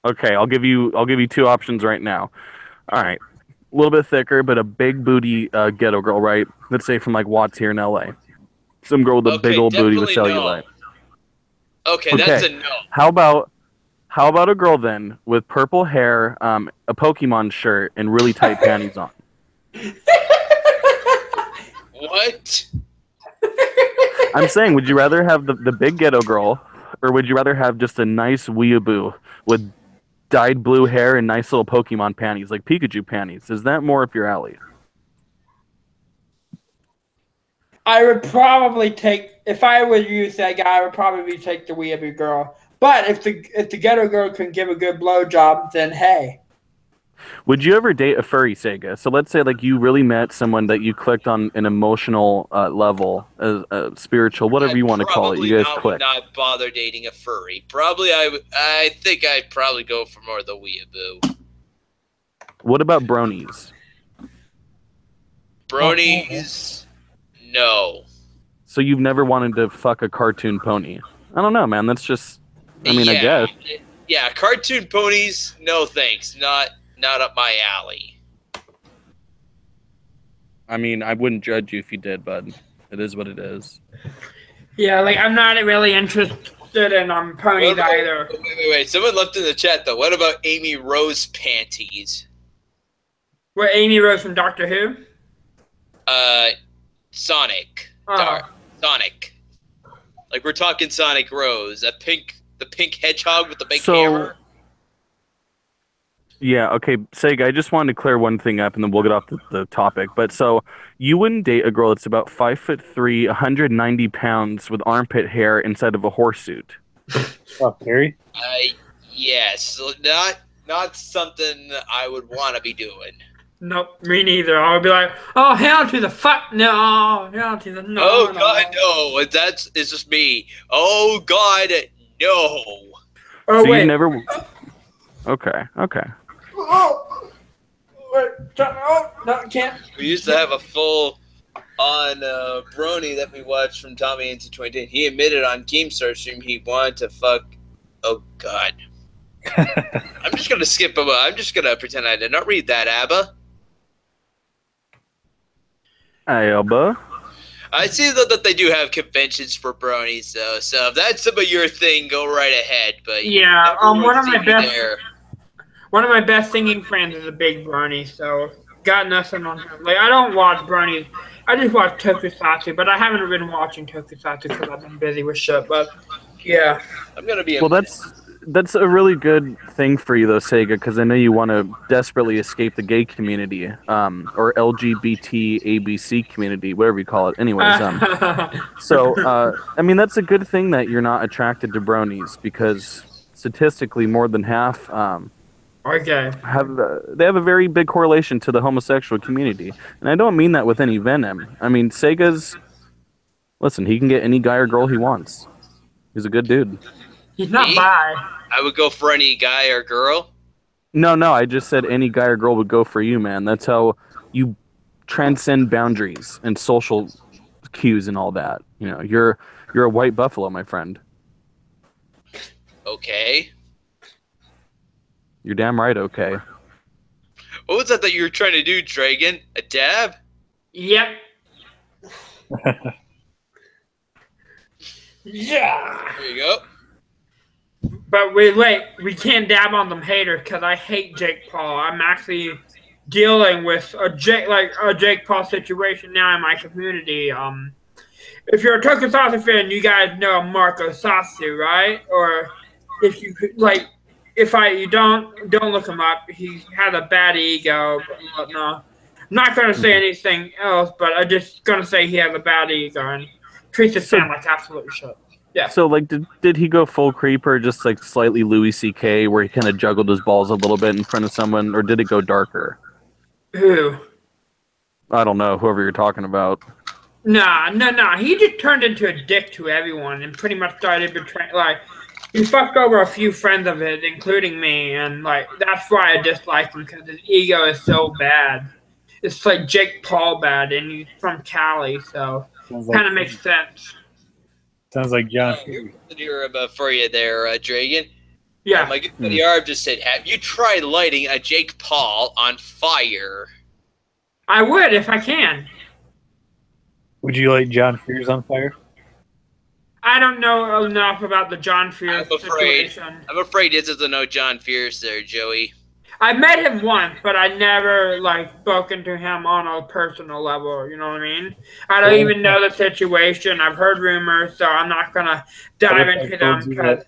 Okay, I'll give you two options right now. All right, a little bit thicker, but a big booty ghetto girl, right? Let's say from Watts here in LA. Some girl with a big old booty with cellulite. No. Okay, that's a no. How about a girl then with purple hair, a Pokemon shirt, and really tight panties on? What? I'm saying, would you rather have the big ghetto girl, or would you rather have just a nice weeaboo with dyed blue hair and nice little Pokemon panties, like Pikachu panties? Is that more up your alley? I would probably if I were you, Sega, I would probably take the weeaboo girl. But if the ghetto girl can give a good blowjob, then hey. Would you ever date a furry, Sega? So let's say you really met someone that you clicked on an emotional level, spiritual, whatever you want to call it. You guys clicked. Would not bother dating a furry. Probably I think I'd probably go for more of the weeaboo. What about bronies? Bronies, no. So you've never wanted to fuck a cartoon pony? I don't know, man. That's just. I mean, I guess. Yeah, cartoon ponies. No thanks. Not up my alley. I mean, I wouldn't judge you if you did, bud. It is what it is. Yeah, I'm not really interested in ponies either. Wait. Someone left in the chat, though. What about Amy Rose panties? What, Amy Rose from Doctor Who? Sonic. Sonic. We're talking Sonic Rose. The pink hedgehog with the big hammer. Yeah, okay, Sega, I just wanted to clear one thing up, and then we'll get off the topic. But so, you wouldn't date a girl that's about 5'3", 190 pounds, with armpit hair inside of a horse suit? What's up, Gary? Yes, not something I would want to be doing. Nope, me neither. I would be like, oh, hell to the fuck, no, hell to the no. Oh, God, no, it's just me. Oh, God, no. Oh, So wait. you never. Okay. Oh, wait. Oh, no, I can't. We used to have a full on Brony that we watched from Tommy into 2010. He admitted on GameStar stream he wanted to fuck. Oh God. I'm just gonna skip him. I'm just gonna pretend I did not read that, Abba. Alba. I see that they do have conventions for bronies, though. So if that's some of your thing, go right ahead. But Yeah, everyone one of see my me best. there. One of my best singing friends is a big brony, so got nothing on him. Like, I don't watch bronies. I just watch Tokusatsu, but I haven't been watching Tokusatsu because I've been busy with shit. But yeah, I'm gonna be. Well, that's a really good thing for you, though, Sega, because I know you want to desperately escape the gay community, or LGBT ABC community, whatever you call it. Anyways, so I mean, that's a good thing that you're not attracted to bronies, because statistically, more than half okay. they have a very big correlation to the homosexual community, and I don't mean that with any venom. I mean, listen, he can get any guy or girl he wants. He's a good dude. He's not Me? bi. I would go for any guy or girl. No, I just said any guy or girl would go for you, man. That's how you transcend boundaries and social cues and all that. You know, you're a white buffalo, my friend. Okay. You're damn right, okay. What was that you were trying to do, Dragon? A dab? Yep. Yeah. There you go. But we can't dab on them haters because I hate Jake Paul. I'm actually dealing with a Jake Paul situation now in my community. If you're a Tokusatsu fan, you guys know Marco Satsu, right? Or if you you don't look him up. He has a bad ego. But no, I'm not gonna say anything else. But I'm just gonna say he has a bad ego and treats his fan like absolute shit. Yeah. So, like, did he go full creeper, just like slightly Louis C.K., where he kind of juggled his balls a little bit in front of someone, or did it go darker? Who? I don't know. Whoever you're talking about. Nah. He just turned into a dick to everyone and pretty much started betraying. Like, he fucked over a few friends of his, including me, and like that's why I dislike him because his ego is so bad. It's like Jake Paul bad, and he's from Cali, so kind of makes sense. Sounds like John. Here for you there, Dragon. Yeah. My good buddy Arb just said, have you tried lighting a Jake Paul on fire? I would if I can. Would you light John Fears on fire? I don't know enough about the John Fears situation. I'm afraid this is a no John Fears there, Joey. I met him once, but I never spoken to him on a personal level. You know what I mean? I don't even know the situation. I've heard rumors, so I'm not gonna dive into them because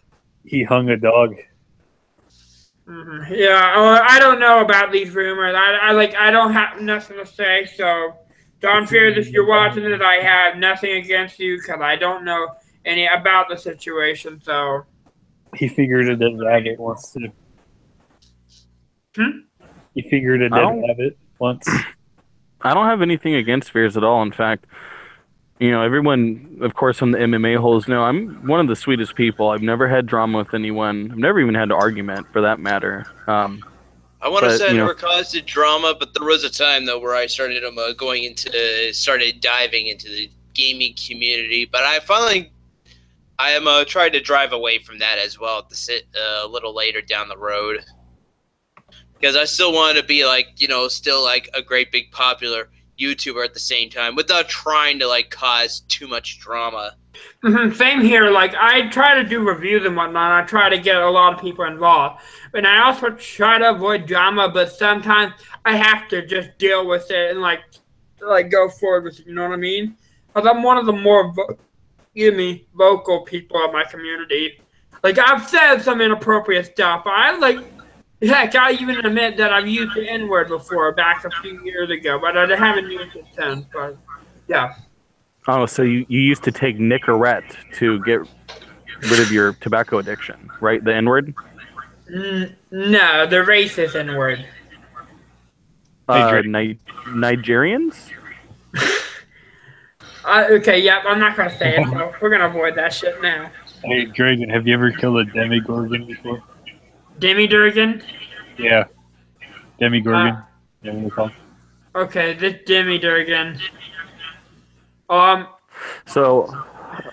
he hung a dog. Yeah, I don't know about these rumors. I don't have nothing to say. So, John Fears, if you're watching this, I have nothing against you because I don't know any about the situation. So he figured a dead rabbit once too. He figured a dead rabbit once. I don't have anything against Fears at all. In fact, you know, everyone, of course, from the MMA holes know I'm one of the sweetest people. I've never had drama with anyone. I've never even had an argument, for that matter. I want to say I never caused a drama, but there was a time though where I started started diving into the gaming community. But I am trying to drive away from that as well a little later down the road. Because I still want to be still a great big popular YouTuber at the same time without trying to cause too much drama. Same here. I try to do reviews and whatnot. I try to get a lot of people involved. And I also try to avoid drama, but sometimes I have to just deal with it and go forward with it, you know what I mean? Because I'm one of the more vocal people of my community. I've said some inappropriate stuff, but heck, I even admit that I've used the N-word before, back a few years ago, but I haven't used it since. But yeah. Oh, so you used to take Nicorette to get rid of your tobacco addiction, right? The N-word? No, the racist N-word. Nigerians? Okay, yeah, I'm not going to say it, so we're going to avoid that shit now. Hey, Dragon, have you ever killed a demigorgon before? Demi-Durgan? Yeah, demigorgon. You know what they're called? Okay, this Demi-Durgan. So,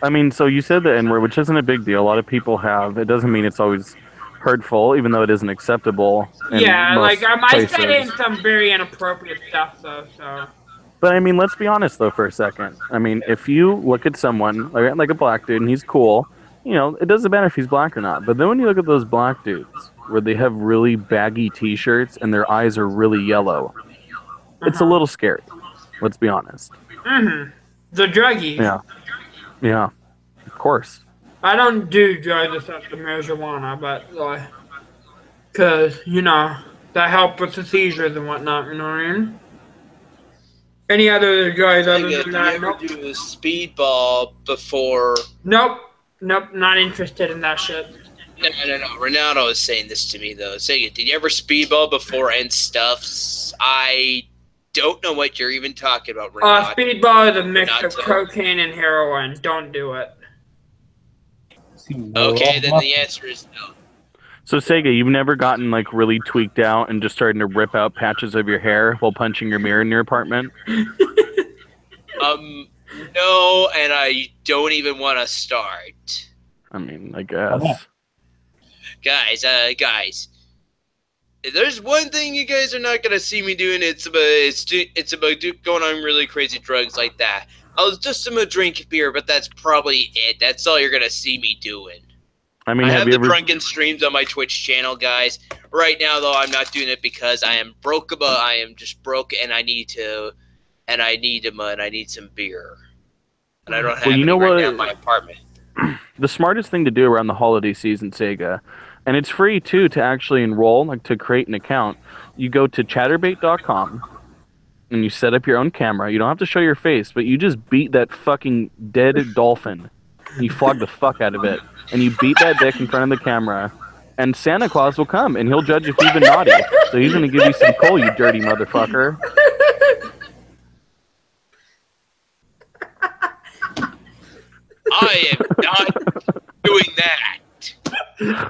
I mean, so you said the N-word, which isn't a big deal. A lot of people have. It doesn't mean it's always hurtful, even though it isn't acceptable in Yeah, most like, I places. said it in some very inappropriate stuff, though, so. But I mean, let's be honest though for a second. I mean, if you look at someone like a black dude and he's cool, you know, it doesn't matter if he's black or not. But then when you look at those black dudes where they have really baggy T-shirts and their eyes are really yellow, it's a little scary. Let's be honest. Mm-hmm. The druggies. Yeah. Yeah. Of course. I don't do drugs except the marijuana, but, like, because, you know, that help with the seizures and whatnot, you know what I mean? Any other drugs other than that? Did you ever do a speedball before? Nope, not interested in that shit. No. Ronaldo is saying this to me, though. Saying, did you ever speedball before and stuff? I don't know what you're even talking about, Ronaldo. Speedball is a mix of cocaine and heroin. Don't do it. Okay, then the answer is no. So Sega, you've never gotten like really tweaked out and just starting to rip out patches of your hair while punching your mirror in your apartment? No, and I don't even want to start. I mean, I guess. Guys, there's one thing you guys are not gonna see me doing. It's about going on really crazy drugs like that. I'll just drink beer, but that's probably it. That's all you're gonna see me doing. I mean, I have have you the ever... drunken streams on my Twitch channel, guys. Right now, though, I'm not doing it because I am broke. I am just broke, and I need some beer, and I don't have any right now in my apartment. The smartest thing to do around the holiday season, Sega, and it's free too to actually enroll, like to create an account. You go to chatterbait.com and you set up your own camera. You don't have to show your face, but you just beat that fucking dead dolphin. You flog the fuck out of it. And you beat that dick in front of the camera, and Santa Claus will come, and he'll judge if you've been naughty. So he's going to give you some coal, you dirty motherfucker. I am not doing that.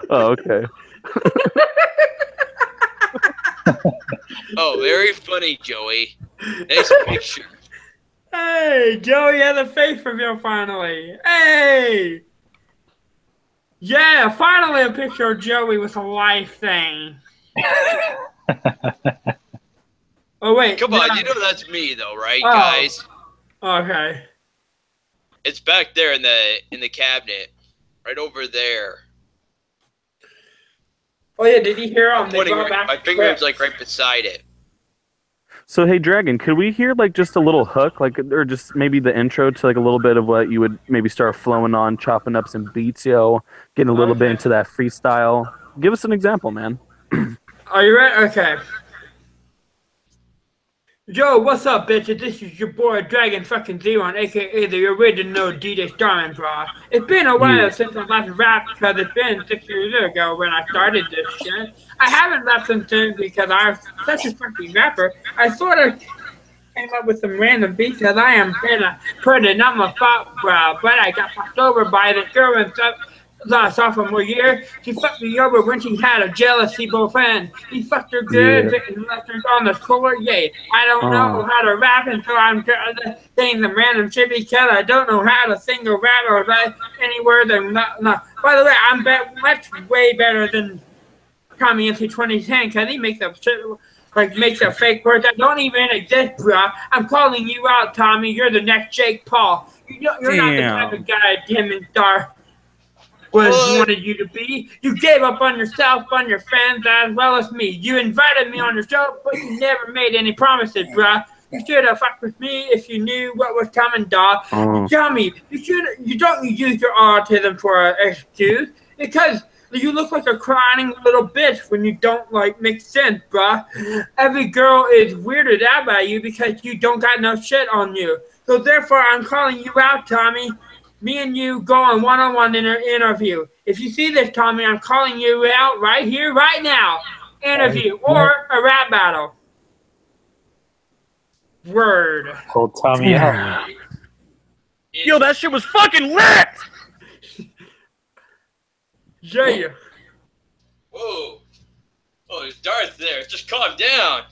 Oh, okay. Oh, very funny, Joey. Nice picture. Hey, Joey has a face reveal finally. Hey! Yeah, finally a picture of Joey with a life thing. Oh, wait. Come on, you know that's me, though, right, guys? Okay. It's back there in the cabinet. Right over there. Oh, yeah, did you hear him? My finger is, like, right beside it. So, hey, Dragon, could we hear, like, just a little hook, like, or just maybe the intro to, like, a little bit of what you would maybe start flowing on, chopping up some beats, yo, getting a little bit into that freestyle? Give us an example, man. Are you ready? Okay. Yo, what's up, bitches? This is your boy, Dragon fucking Zeron, a.k.a. the original DJ Starman, bro. It's been a while since I last rapped because it's been 6 years ago when I started this shit. I haven't rapped since then because I'm such a fucking rapper. I sort of came up with some random beats because I am putting on my fuck, bro. But I got fucked over by this girl and stuff. Sophomore year, she fucked me over when she had a jealousy boyfriend. He fucked her good and left her on the floor. Yeah, I don't know how to rap, and so I'm saying some random shit because I don't know how to sing or rap or write any words. No. By the way, I'm way better than Tommy into 2010 because he makes up shit, like makes up fake words that don't even exist, bro. I'm calling you out, Tommy. You're the next Jake Paul. You're not the type of guy Demon Star wanted you to be. You gave up on yourself, on your fans, as well as me. You invited me on your show, but you never made any promises, bruh. You should have fucked with me if you knew what was coming, dog. Tell me, you don't use your autism for an excuse because you look like a crying little bitch when you don't make sense, bruh. Every girl is weirded out by you because you don't got no shit on you. So therefore, I'm calling you out, Tommy. Me and you go on one-on-one interview. If you see this, Tommy, I'm calling you out right here, right now. Interview or a rap battle. Word. Call Tommy out. Yo, that shit was fucking lit! Yeah. Whoa. Oh, there's Darth there. Just calm down.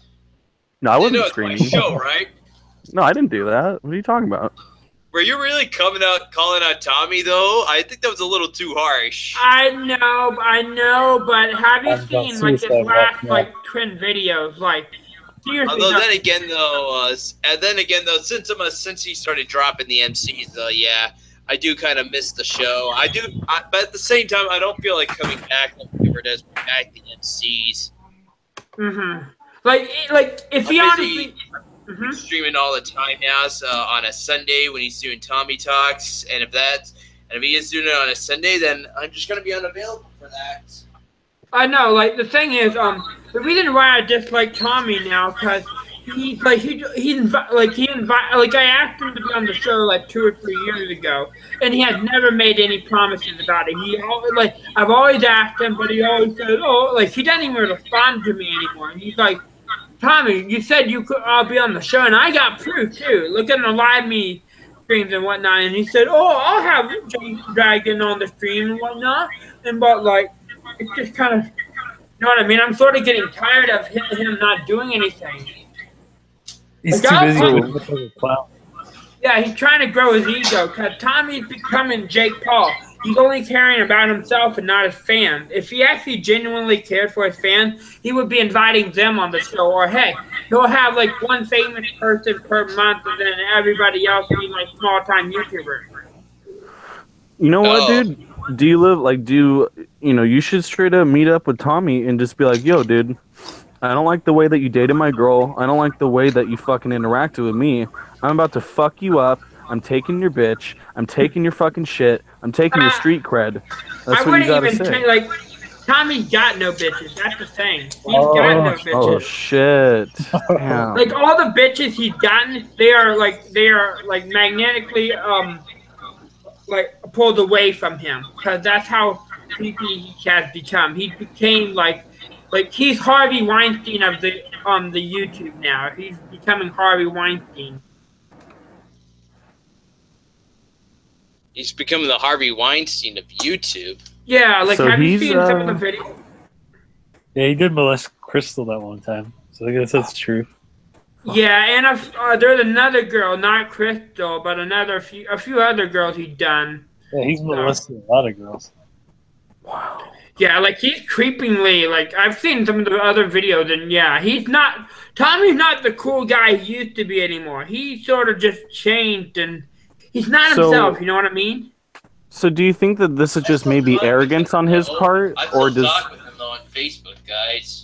No, I You wasn't know it's my screaming. show, right? No, I didn't do that. What are you talking about? Were you really coming out calling out Tommy though? I think that was a little too harsh. I know, but have you I've got seen like his suicide last watch now. like twin videos? Like seriously, Although no- then again though, since he started dropping the MCs though, yeah, I do kind of miss the show. But at the same time, I don't feel like coming back like Cooper does bring back the MCs. like if he I'm honestly. busy streaming all the time now. So on a Sunday when he's doing Tommy Talks, and if he is doing it on a Sunday, then I'm just gonna be unavailable for that. I know, like the thing is, the reason why I dislike Tommy now, cause he's like I asked him to be on the show like 2 or 3 years ago, and he has never made any promises about it. I've always asked him, but he always said, oh, like he doesn't even respond to me anymore. And he's like, Tommy, you said you could be on the show, and I got proof too. Look at the live me streams and whatnot, and he said, oh, I'll have Jake Dragon on the stream and whatnot, but like. It's just kind of, you know what I mean? I'm sort of getting tired of him not doing anything. He's Like, too busy I'll- with the clown. Yeah, he's trying to grow his ego because Tommy's becoming Jake Paul. He's only caring about himself and not his fans. If he actually genuinely cared for his fans, he would be inviting them on the show. Or, hey, he'll have like one famous person per month and then everybody else will be like small-time YouTubers. You know what, Oh. dude? You should straight up meet up with Tommy and just be like, yo, dude, I don't like the way that you dated my girl. I don't like the way that you fucking interacted with me. I'm about to fuck you up. I'm taking your bitch. I'm taking your fucking shit. I'm taking your street cred. That's what you gotta say. Tommy's got no bitches. That's the thing. He's Oh, got no bitches. Oh, shit. Damn. Like all the bitches he's gotten, they are magnetically like pulled away from him because that's how creepy he has become. He became like he's Harvey Weinstein of the YouTube now. He's becoming Harvey Weinstein. He's becoming the Harvey Weinstein of YouTube. Yeah, like So have you he's, seen some of the videos? Yeah, he did molest Crystal that one time, so I guess that's true. Yeah, and there's another girl, not Crystal, but a few other girls he's done. Yeah, he's molested a lot of girls. Wow. Yeah, like he's creepingly like I've seen some of the other videos, and yeah, Tommy's not the cool guy he used to be anymore. He sort of just changed, and he's not himself. You know what I mean? So do you think that this is just maybe arrogance on his part, I or still does? talk with him though on Facebook, guys.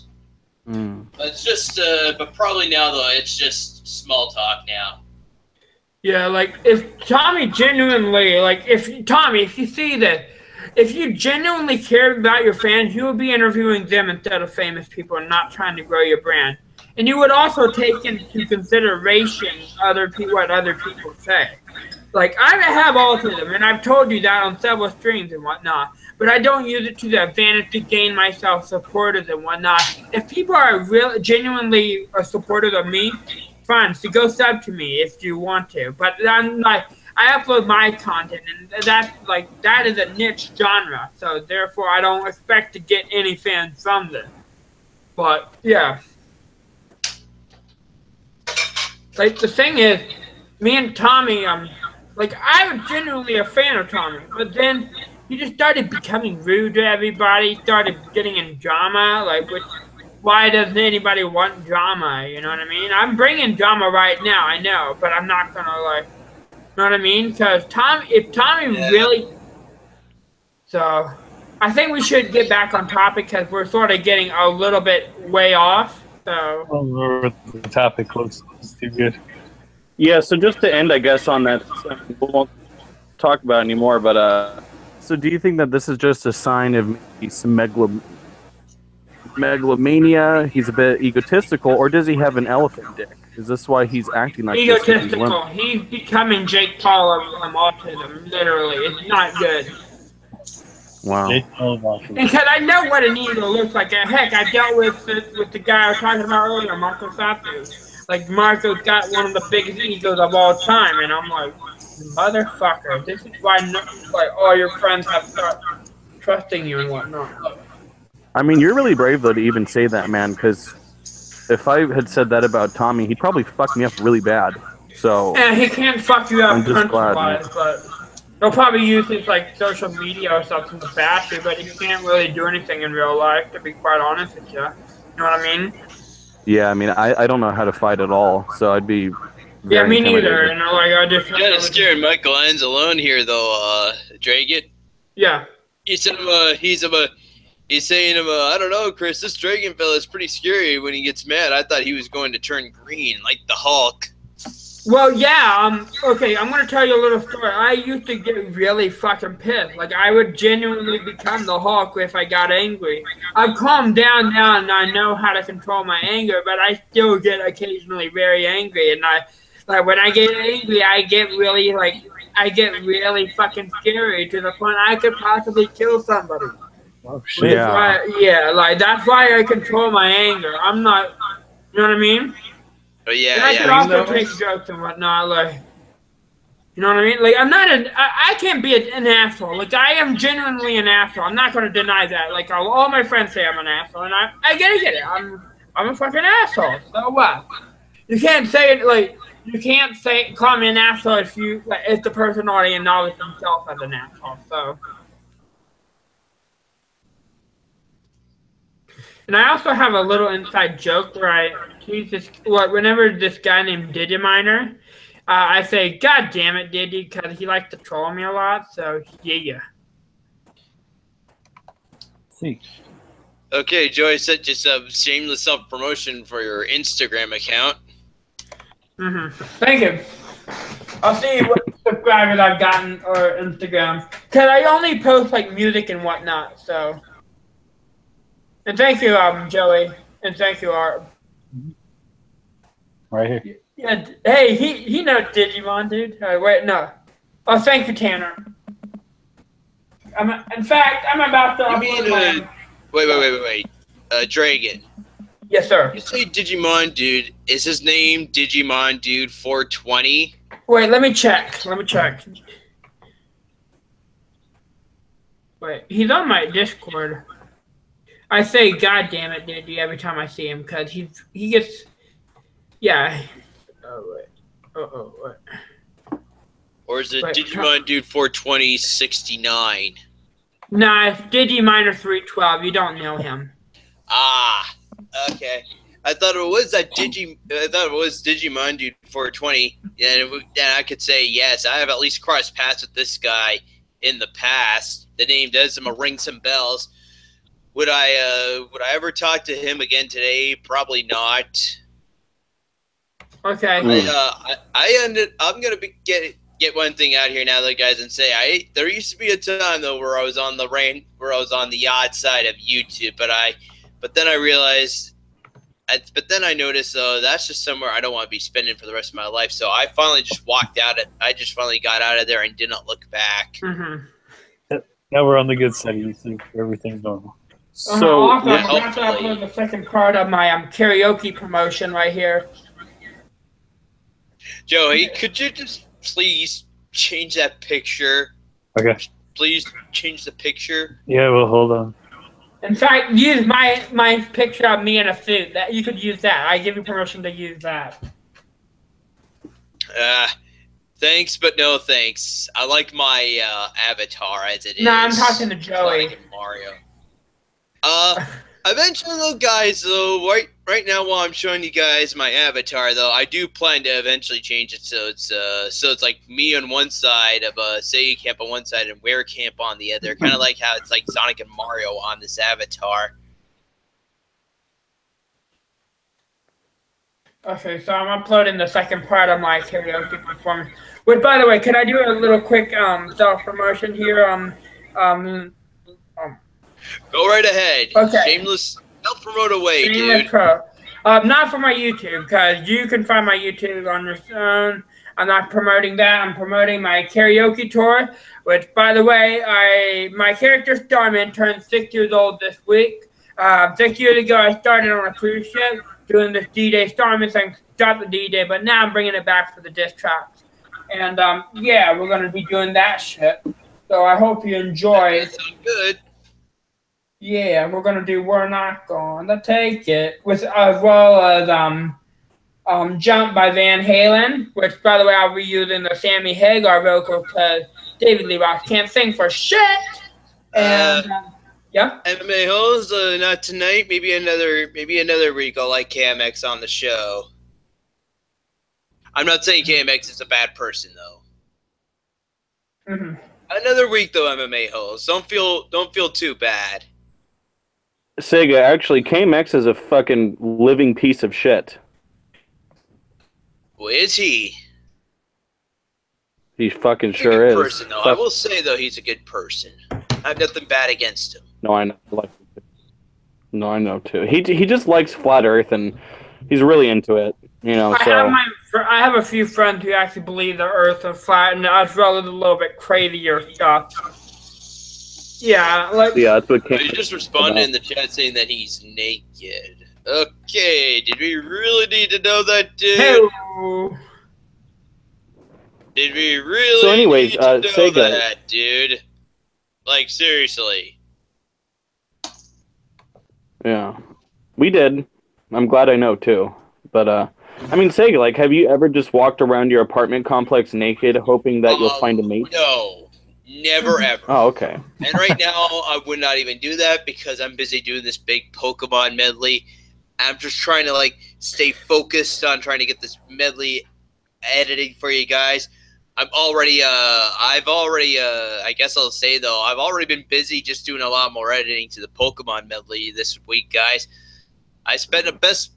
Mm. It's just, but probably now though, it's just small talk now. Yeah, like if Tommy genuinely, if you see that, if you genuinely cared about your fans, you would be interviewing them instead of famous people and not trying to grow your brand. And you would also take into consideration what other people say. Like, I have autism, and I've told you that on several streams and whatnot, but I don't use it to the advantage to gain myself supporters and whatnot. If people are genuinely supportive of me, fine, so go sub to me if you want to. But I'm like, I upload my content, and that is a niche genre, so therefore I don't expect to get any fans from this. But, yeah. Like, the thing is, me and Tommy, I was genuinely a fan of Tommy, but then he just started becoming rude to everybody, started getting in drama, why doesn't anybody want drama, you know what I mean? I'm bringing drama right now, I know, but I'm not gonna, you know what I mean? Because if Tommy really... So, I think we should get back on topic, because we're sort of getting a little bit way off, so... Oh, the topic looks too good. Yeah, so just to end, I guess, on that, we won't talk about it anymore, but, so do you think that this is just a sign of maybe some megalomania, he's a bit egotistical, or does he have an elephant dick? Is this why he's acting like this? Egotistical. He's becoming Jake Paul of autism, literally. It's not good. Wow. Because I know what an ego looks like. Heck, I dealt with the guy I was talking about earlier, Marco Sapu. Like, Marco's got one of the biggest egos of all time, and I'm like, motherfucker, this is why all your friends have trusting you and whatnot. I mean, you're really brave though to even say that, man. Because if I had said that about Tommy, he'd probably fuck me up really bad. So Yeah, he can't fuck you up I'm just glad, punch-wise, but he'll probably use his like social media or something to bash you, but he can't really do anything in real life, to be quite honest with you. You know what I mean? yeah, I mean, I don't know how to fight at all, so I'd be Yeah, very me neither. intimidated. And like I just Kind of scaring Michael Ends alone here, though, Dragon. yeah. He said he's saying I don't know, Chris, this Dragon fella is pretty scary when he gets mad. I thought he was going to turn green like the Hulk. Well, yeah. Okay, I'm gonna tell you a little story. I used to get really fucking pissed. Like I would genuinely become the Hulk if I got angry. I've calmed down now, and I know how to control my anger, but I still get occasionally very angry. And when I get angry, I get really fucking scary to the point I could possibly kill somebody. Oh shit! Yeah. Like that's why I control my anger. I'm not, you know what I mean? Oh yeah, And I can yeah. also take jokes and whatnot, like, you know what I mean? Like, I'm not I can't be an asshole. Like, I am genuinely an asshole. I'm not going to deny that. Like, all my friends say I'm an asshole, and I get it. I'm a fucking asshole. So what? You can't say it, like, call me an asshole if the person already acknowledged himself as an asshole, so. And I also have a little inside joke where I use this. Whenever this guy named Digiminer, I say, "God damn it, Digi," because he likes to troll me a lot. So yeah. See. Okay, Joey said just a shameless self-promotion for your Instagram account. Thank you. I'll see what subscribers I've gotten or Instagram, because I only post like music and whatnot. So. And thank you, Joey, and thank you, Art. Right here. Yeah, hey, he knows Digimon, dude. Wait, no. Oh, thank you, Tanner. In fact, I'm about to. You mean, wait. Dragon. Yes, sir. You say Digimon Dude. Is his name Digimon Dude 420? Wait, let me check. Wait, he's on my Discord. I say, "God damn it, Digi," every time I see him, because he gets, yeah. Oh wait. Or is it Wait, Digimon Dude 42069? Nah, it's Digiminer 312. You don't know him. Ah, okay. I thought it was Digimon Dude 420. And I could say yes. I have at least crossed paths with this guy in the past. The name does ring some bells. Would I ever talk to him again today? Probably not. Okay. I'm gonna get one thing out here now, though, guys, and say there used to be a time though where I was on the odd side of YouTube, but then I realized, but then I noticed though that's just somewhere I don't want to be spending for the rest of my life. So I finally just I just finally got out of there and did not look back. Now we're on the good side of YouTube. Everything's normal. So also, I'm about to upload the second part of my karaoke promotion right here. Joey, could you just please change that picture? Okay. Please change the picture. Yeah, well, hold on. In fact, use my picture of me in a suit. That you could use that. I give you permission to use that. Thanks, but no thanks. I like my avatar as it is. No, I'm talking to Joey. Sonic and Mario. Eventually, though, guys, though, right now while I'm showing you guys my avatar, though, I do plan to eventually change it so it's like me on one side of Segacamp on one side and Camp on the other, kind of like how it's like Sonic and Mario on this avatar. Okay, so I'm uploading the second part of my karaoke performance. Which, by the way, can I do a little quick self-promotion here? Go right ahead. Okay. Shameless self-promote away, Shameless dude. pro. Not for my YouTube, because you can find my YouTube on your phone. I'm not promoting that. I'm promoting my karaoke tour, which, by the way, my character Starman turned 6 years old this week. 6 years ago, I started on a cruise ship doing this D-Day Starman thing. Stopped the D-Day, but now I'm bringing it back for the diss tracks. And, yeah, we're going to be doing that shit. So I hope you enjoy. That sounds good. Yeah, we're gonna do We're Not Gonna Take It, with as well as Jump by Van Halen, which, by the way, I'll be using the Sammy Hagar vocal because David Lee Roth can't sing for shit. And yeah, MMA holes, not tonight. Maybe another week. I'll like KMX on the show. I'm not saying KMX is a bad person though. Mm-hmm. Another week though, MMA holes. Don't feel too bad. Sega, actually, KMX is a fucking living piece of shit. Well, is he? He fucking He's sure a is. good person, though. I will say though, he's a good person. I have nothing bad against him. No, I know. No, I know too. He just likes flat Earth, and he's really into it. You know. I have a few friends who actually believe the Earth is flat, and as well as a little bit crazier stuff. Yeah, that's what. He just responded in the chat saying that he's naked. Okay, did we really need to know that, dude? Hey. Did we really So anyways, need to know Sega. that, dude? Like, seriously. Yeah, we did. I'm glad I know too. But I mean, Sega, like, have you ever just walked around your apartment complex naked, hoping that you'll find a mate? No, never ever. Oh, okay. And right now, I would not even do that because I'm busy doing this big Pokemon medley. I'm just trying to stay focused on trying to get this medley editing for you guys. I guess I'll say though, I've already been busy just doing a lot more editing to the Pokemon medley this week, guys. I spent the best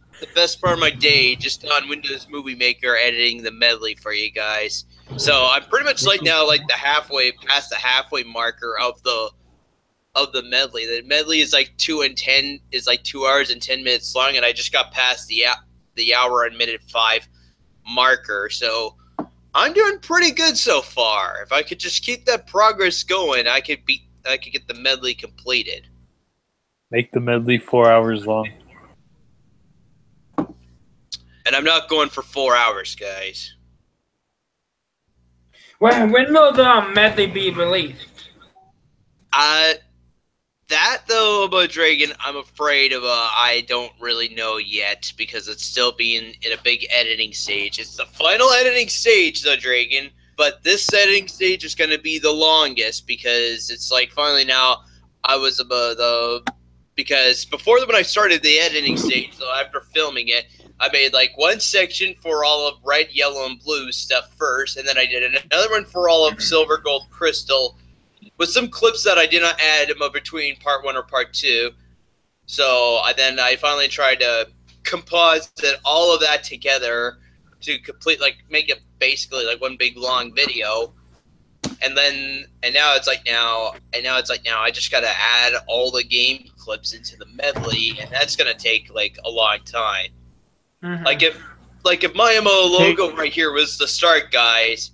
part of my day just on Windows Movie Maker editing the medley for you guys. So I'm pretty much now past the halfway marker of the medley. The medley is 2 hours and 10 minutes long, and I just got past the hour and minute 5 marker. So I'm doing pretty good so far. If I could just keep that progress going, I could get the medley completed. Make the medley 4 hours long. And I'm not going for 4 hours, guys. When will the medley be released? That though about Dragon, I'm afraid of. I don't really know yet because it's still being in a big editing stage. It's the final editing stage, though, Dragon. But this editing stage is going to be the longest because it's finally now. Because before when I started the editing stage, so after filming it, I made one section for all of red, yellow, and blue stuff first, and then I did another one for all of silver, gold, crystal, with some clips that I did not add in between part 1 or part 2. So I finally tried to composite all of that together to complete, make it basically one big long video. And now I just gotta add all the game clips into the medley, and that's gonna take a long time. Mm-hmm. If my MO logo right here was the start, guys,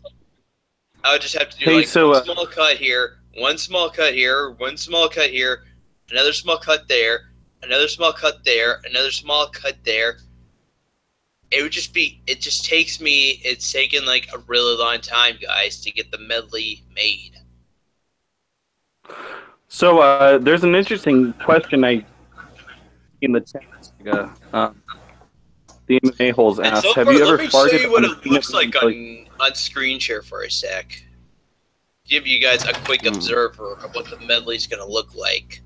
I would just have to do one small cut here, one small cut here, one small cut here, another small cut there, another small cut there, another small cut there. It's taken a really long time, guys, to get the medley made. So there's an interesting question in the chat. The MMA holes asked, So have you ever let me farted? show you what it looks like on screen share for a sec. Give you guys a quick observer of what the medley's going to look like.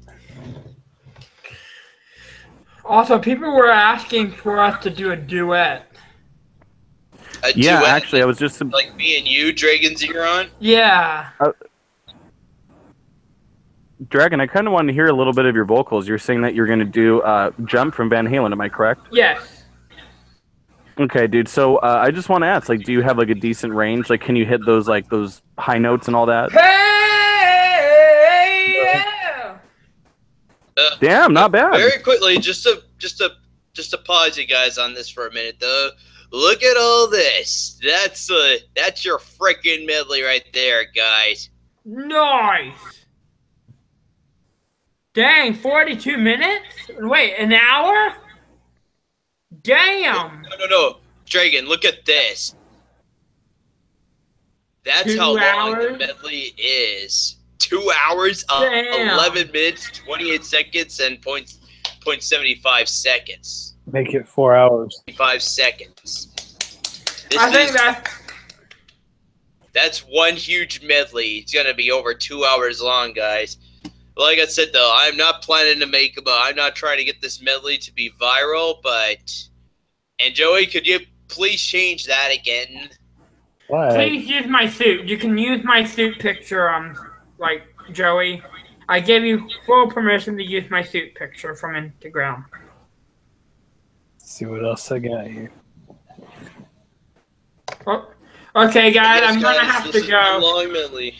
Also, people were asking for us to do a duet. Yeah, duet, actually, I was just me and you, Dragon Zeron. Yeah. Dragon, I kind of wanted to hear a little bit of your vocals. You're saying that you're going to do Jump from Van Halen, am I correct? Yes. Okay, dude. So I just want to ask, do you have a decent range? Can you hit those those high notes and all that? Hey, yeah. Damn, not bad. Very quickly, just to pause you guys on this for a minute, though. Look at all this. That's your freaking medley right there, guys. Nice. Dang, 42 minutes? Wait, an hour? Damn. No. Dragon, look at this. That's 2 how long hours? the medley is. 2 hours, Damn. 11 minutes, 28 seconds, and 0.75 seconds. Make it 4 hours. 5 seconds. I think That's one huge medley. It's gonna be over 2 hours long, guys. Like I said, though, I'm not planning to make. I'm not trying to get this medley to be viral. And Joey, could you please change that again? Why? Please use my suit. You can use my suit picture, Joey. I gave you full permission to use my suit picture from Instagram. Let's see what else I got here. Oh, okay, guys, Yes, I'm gonna guys, have this to is go. one long medley.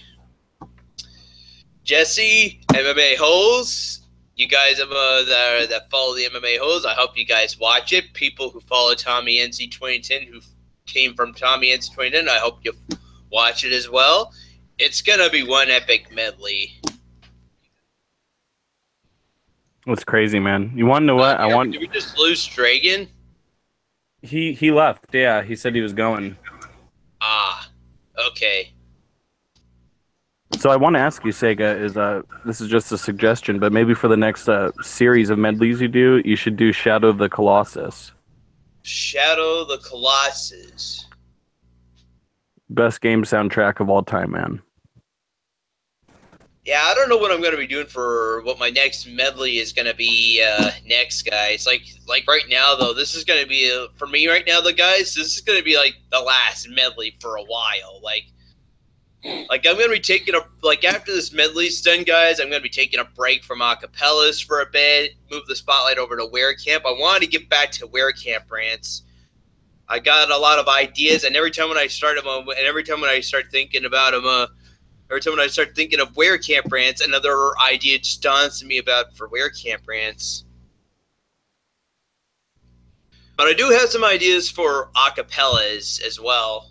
Jesse, MMA Holes, you guys that follow the MMA Holes, I hope you guys watch it. People who follow Tommy NC 2010, who came from Tommy NC 2010, I hope you watch it as well. It's gonna be one epic medley. That's crazy, man. You want to know what? Did we just lose Dragon? He left. Yeah, he said he was going. Ah, okay. So I want to ask you, Sega, this is just a suggestion, but maybe for the next series of medleys you do, you should do Shadow of the Colossus. Shadow the Colossus. Best game soundtrack of all time, man. Yeah, I don't know what I'm going to be doing for what my next medley is going to be next, guys. Like right now, though, this is going to be, for me right now, guys, this is going to be like the last medley for a while. Like I'm going to be taking after this medley's done, guys, I'm going to be taking a break from acapellas for a bit, move the spotlight over to Werecamp. I wanted to get back to Werecamp rants. I got a lot of ideas, and every time when I start them, and every time when I start thinking about them, every time when I start thinking of Werecamp rants, another idea just dawns to me for Werecamp rants. But I do have some ideas for acapellas as well.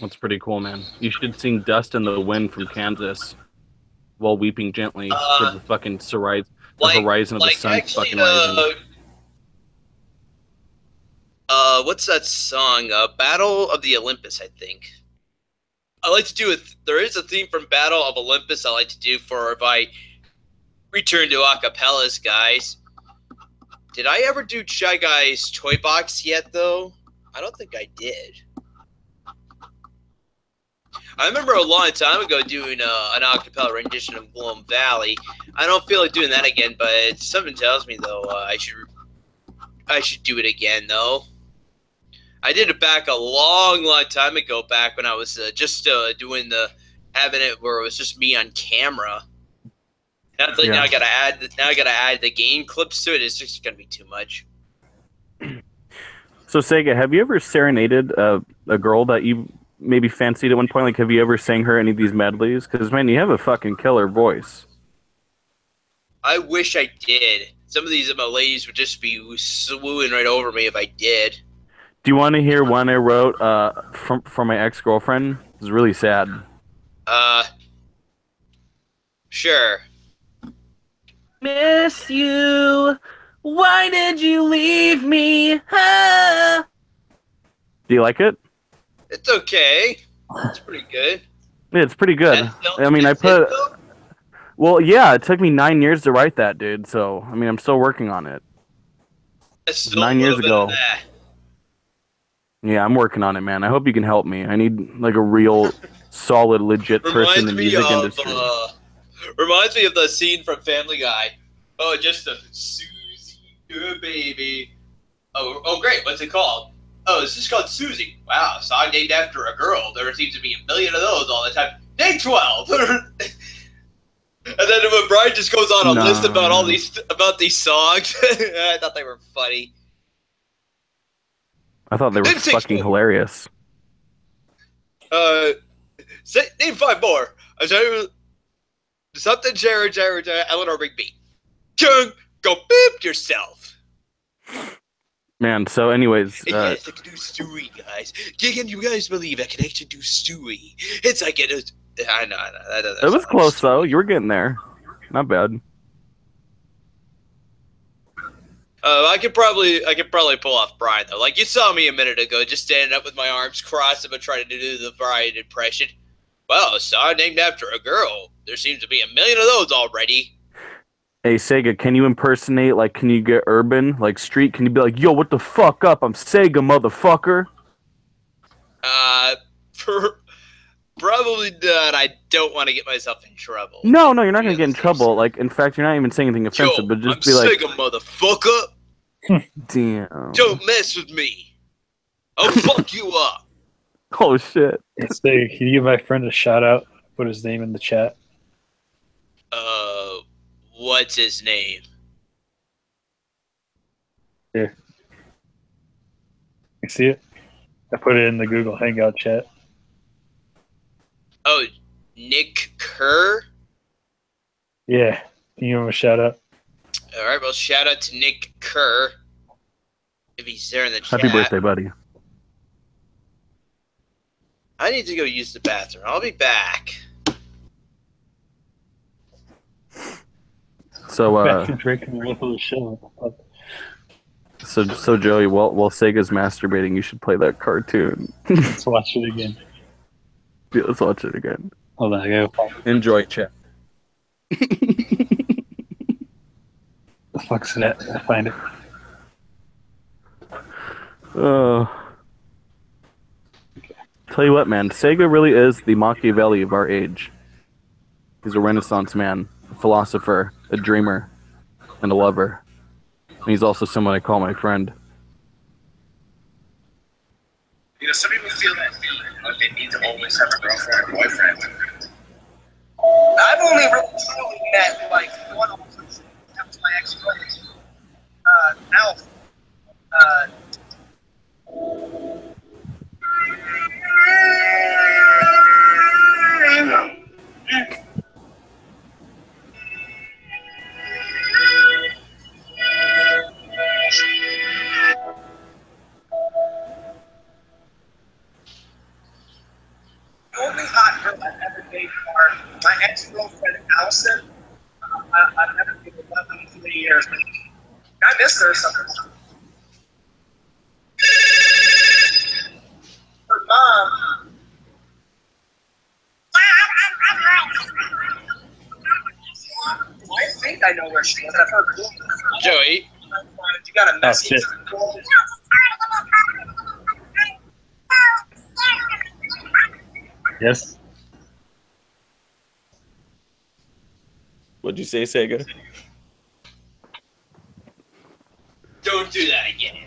That's pretty cool, man. You should sing Dust in the Wind from Kansas while weeping gently for the fucking horizon of the sun actually, fucking rising. What's that song? Battle of the Olympus, I think. I like to do it. There is a theme from Battle of Olympus I like to do for if I return to acapellas, guys. Did I ever do Shy Guy's Toy Box yet, though? I don't think I did. I remember a long time ago doing an acapella rendition of Gloom Valley. I don't feel like doing that again, but something tells me, though, I should do it again, though. I did it back a long time ago, back when I was just having it where it was just me on camera. Now I gotta add the game clips to it. It's just gonna be too much. So Sega, have you ever serenaded a girl that you maybe fancied at one point? Like, have you ever sang her any of these medleys? Because man, you have a fucking killer voice. I wish I did. Some of these ladies would just be swooning right over me if I did. Do you want to hear one I wrote from my ex-girlfriend? It's really sad. Sure. Miss you. Why did you leave me? Ah. Do you like it? It's okay. It's pretty good. Yeah, it's pretty good. I mean, well, yeah, it took me 9 years to write that, dude. So, I mean, I'm still working on it. 9 years ago. Yeah, I'm working on it, man. I hope you can help me. I need like a real, solid, legit person in the music industry. Reminds me of the scene from Family Guy. Oh, just a Susie, baby. Oh, great. What's it called? Oh, it's just called Susie. Wow, song named after a girl. There seems to be a million of those all the time. Name 12. And then when Brian just goes on a list about these songs, I thought they were funny. I thought they were fucking hilarious. Name 5 more. Something, Jared, Eleanor Rigby. Go beep yourself. Man, so anyways. Yes, I can do Stewie, guys. Can you guys believe I can actually do Stewie? It's like I know. It was close, though. You were getting there. Not bad. I could probably pull off Brian, though. Like, you saw me a minute ago, just standing up with my arms crossed and trying to do the Brian impression. Well, a star named after a girl. There seems to be a million of those already. Hey, Sega, can you impersonate, like, can you get urban, like, street? Can you be like, yo, what the fuck up? I'm Sega, motherfucker. Probably not. I don't want to get myself in trouble. No, you're not going to get in trouble. Like, in fact, you're not even saying anything offensive, Yo, but just I'm be like, Sega, motherfucker. damn. Don't mess with me. I'll fuck you up. Oh, shit. Hey, Sega, can you give my friend a shout out? Put his name in the chat. What's his name? Here. You see it? I put it in the Google Hangout chat. Oh, Nick Kerr? Yeah. Can you give him a shout out? Alright, well, shout out to Nick Kerr. If he's there in the chat. Happy birthday, buddy. I need to go use the bathroom. I'll be back. So, Drinking a little show. so Joey, while Sega's masturbating, you should play that cartoon. Let's watch it again. Yeah, let's watch it again. Hold on, I gotta Enjoy, chat. the fuck's that? I find it. Tell you what, man, Sega really is the Machiavelli of our age. He's a Renaissance man, a philosopher, a dreamer, and a lover. And he's also someone I call my friend. You know, some people feel that feeling, like they need to always have a girlfriend or boyfriend. I've only really truly met like one of them. That was my ex-girlfriend, Alf. The only hot girl I've ever dated are my ex-girlfriend Allison. I've never been with her in 3 years. I miss her sometimes. Her mom. I think I know where she is. I've heard rumors. Joey, You got a message. shit. Yes? What'd you say, Sega? don't do that again.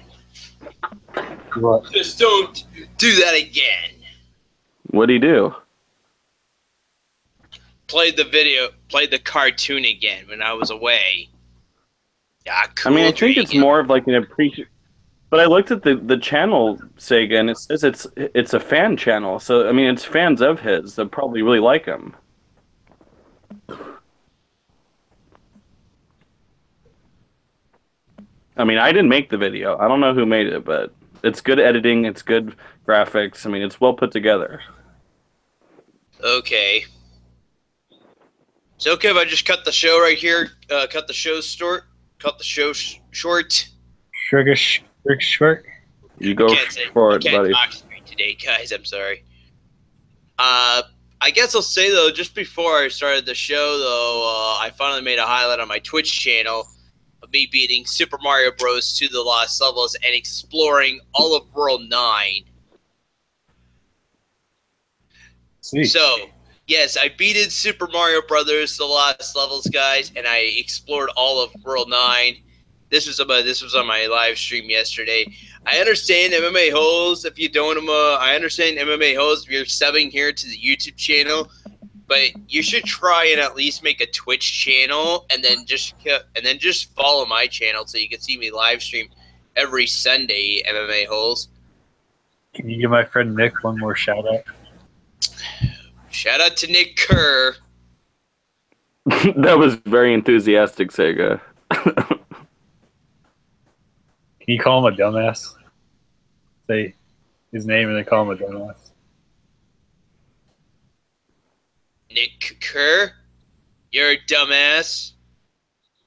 What? Just don't do that again. What'd he do? Played the cartoon again when I was away. Yeah, cool. I mean, I think it's more of like an appreciation. But I looked at the channel, Sega, and it says it's a fan channel. So, I mean, it's fans of his that probably really like him. I mean, I didn't make the video. I don't know who made it, but it's good editing. It's good graphics. I mean, it's well put together. Okay. It's okay if I just cut the show right here. Cut the show short. Cut the show short. Short. You go for it, I can't buddy. talk straight today, guys. I'm sorry. I guess I'll say though, just before I started the show, though, I finally made a highlight on my Twitch channel of me beating Super Mario Bros. To the lost levels and exploring all of World 9. Sweet. So, yes, I beated Super Mario Brothers, the lost levels, guys, and I explored all of World 9. This was on my live stream yesterday. I understand MMA holes if you don't. I understand MMA holes if you're subbing here to the YouTube channel, but you should try and at least make a Twitch channel and then just follow my channel so you can see me live stream every Sunday. MMA holes. Can you give my friend Nick one more shout out? Shout out to Nick Kerr. That was very enthusiastic, Sega. Can you call him a dumbass? Say his name and then call him a dumbass. Nick Kerr, you're a dumbass.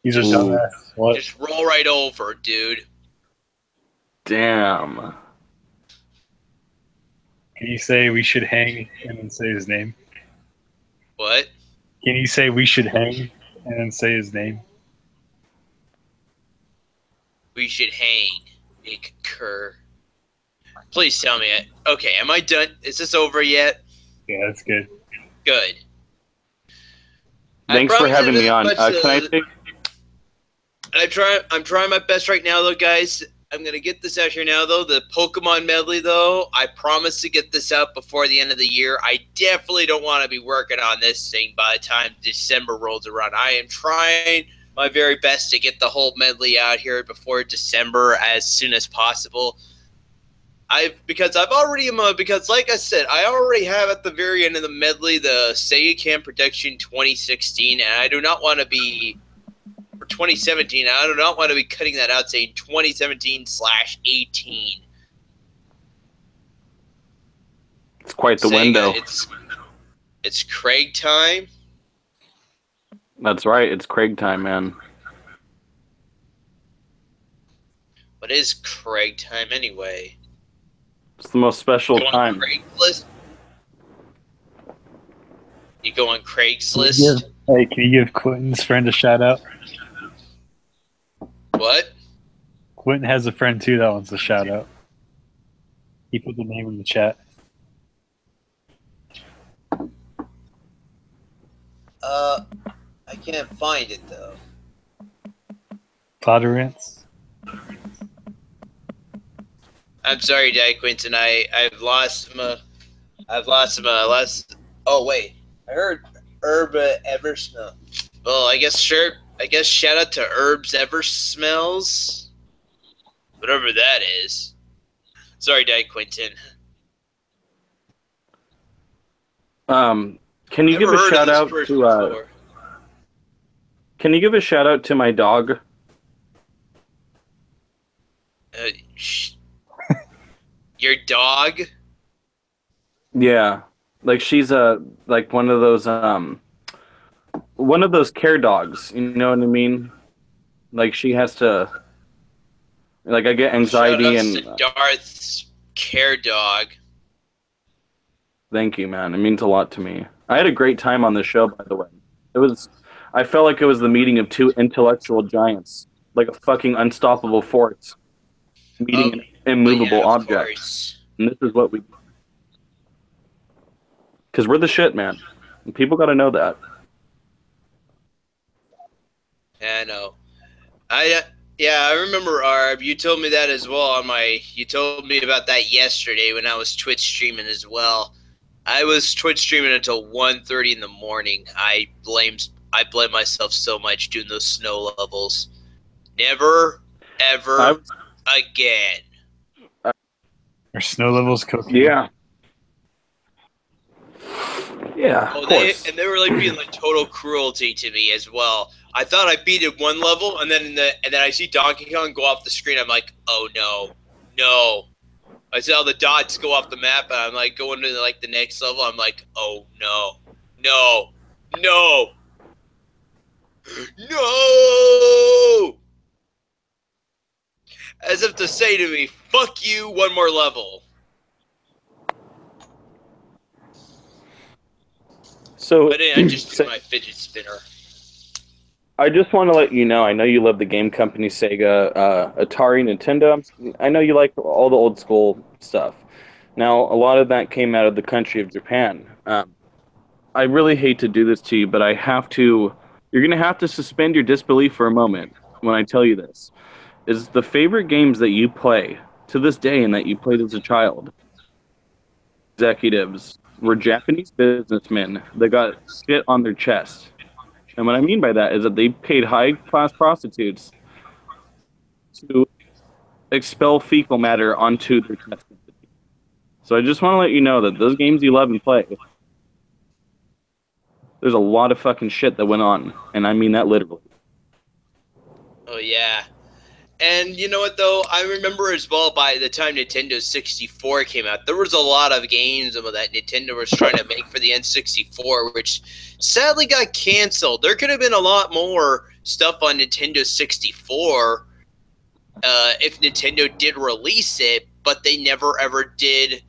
He's a dumbass. What? Just roll right over, dude. Damn. Can you say we should hang and then say his name? What? Can you say we should hang and then say his name? We should hang. We concur. Please tell me it. Okay, am I done? Is this over yet? Yeah, that's good. Good. Thanks for having me on. Can I say? I'm trying my best right now, though, guys. I'm gonna get this out here now, though. The Pokemon medley, though, I promise to get this out before the end of the year. I definitely don't want to be working on this thing by the time December rolls around. I am trying my very best to get the whole medley out here before December as soon as possible. Because like I said, I already have at the very end of the medley the Segacamp Production 2016, and I do not want to be for 2017. I do not want to be cutting that out saying 2017/18. It's quite the window. It's Craig time. That's right. It's Craig time, man. What is Craig time anyway? It's the most special time. Craigslist? You go on Craigslist? Hey, can you give Quentin's friend a shout out? What? Quentin has a friend too that wants a shout out. He put the name in the chat. I can't find it though. Potterance. I'm sorry, Dad Quinton. I've lost my. Oh wait, I heard Herb Eversmell. Well, I guess shout out to Herbs Eversmells, whatever that is. Sorry, Dad Quinton. Can you give a shout out to? Can you give a shout out to my dog? Your dog? Yeah, like she's like one of those care dogs. You know what I mean? Like she has to. Like I get anxiety and. To Darth's care dog. Thank you, man. It means a lot to me. I had a great time on the show, by the way. I felt like it was the meeting of two intellectual giants, like a fucking unstoppable force meeting an immovable object. Course. And this is what we do. Because we're the shit, man. And people got to know that. Yeah, I know. I remember, Arb. You told me that as well you told me about that yesterday when I was Twitch streaming as well. I was Twitch streaming until 1:30 in the morning. I blame myself so much doing those snow levels. Never, ever again. Are snow levels cooking? Yeah. Yeah. Oh, of course. they were like being like total cruelty to me as well. I thought I beat it one level, and then I see Donkey Kong go off the screen. I'm like, oh no. I see all the dots go off the map, and I'm like going to like the next level. I'm like, oh no. As if to say to me, fuck you, one more level. So, but I just do my fidget spinner. I just want to let you know, I know you love the game company Sega, Atari, Nintendo. I know you like all the old school stuff. Now, a lot of that came out of the country of Japan. I really hate to do this to you, but I have to. You're going to have to suspend your disbelief for a moment when I tell you this. Is the favorite games that you play to this day and that you played as a child, executives, were Japanese businessmen that got shit on their chest. And what I mean by that is that they paid high-class prostitutes to expel fecal matter onto their chest. So I just want to let you know that those games you love and play, there's a lot of fucking shit that went on. And I mean that literally. Oh, yeah. And you know what, though? I remember as well by the time Nintendo 64 came out, there was a lot of games that Nintendo was trying to make for the N64, which sadly got canceled. There could have been a lot more stuff on Nintendo 64 if Nintendo did release it, but they never ever did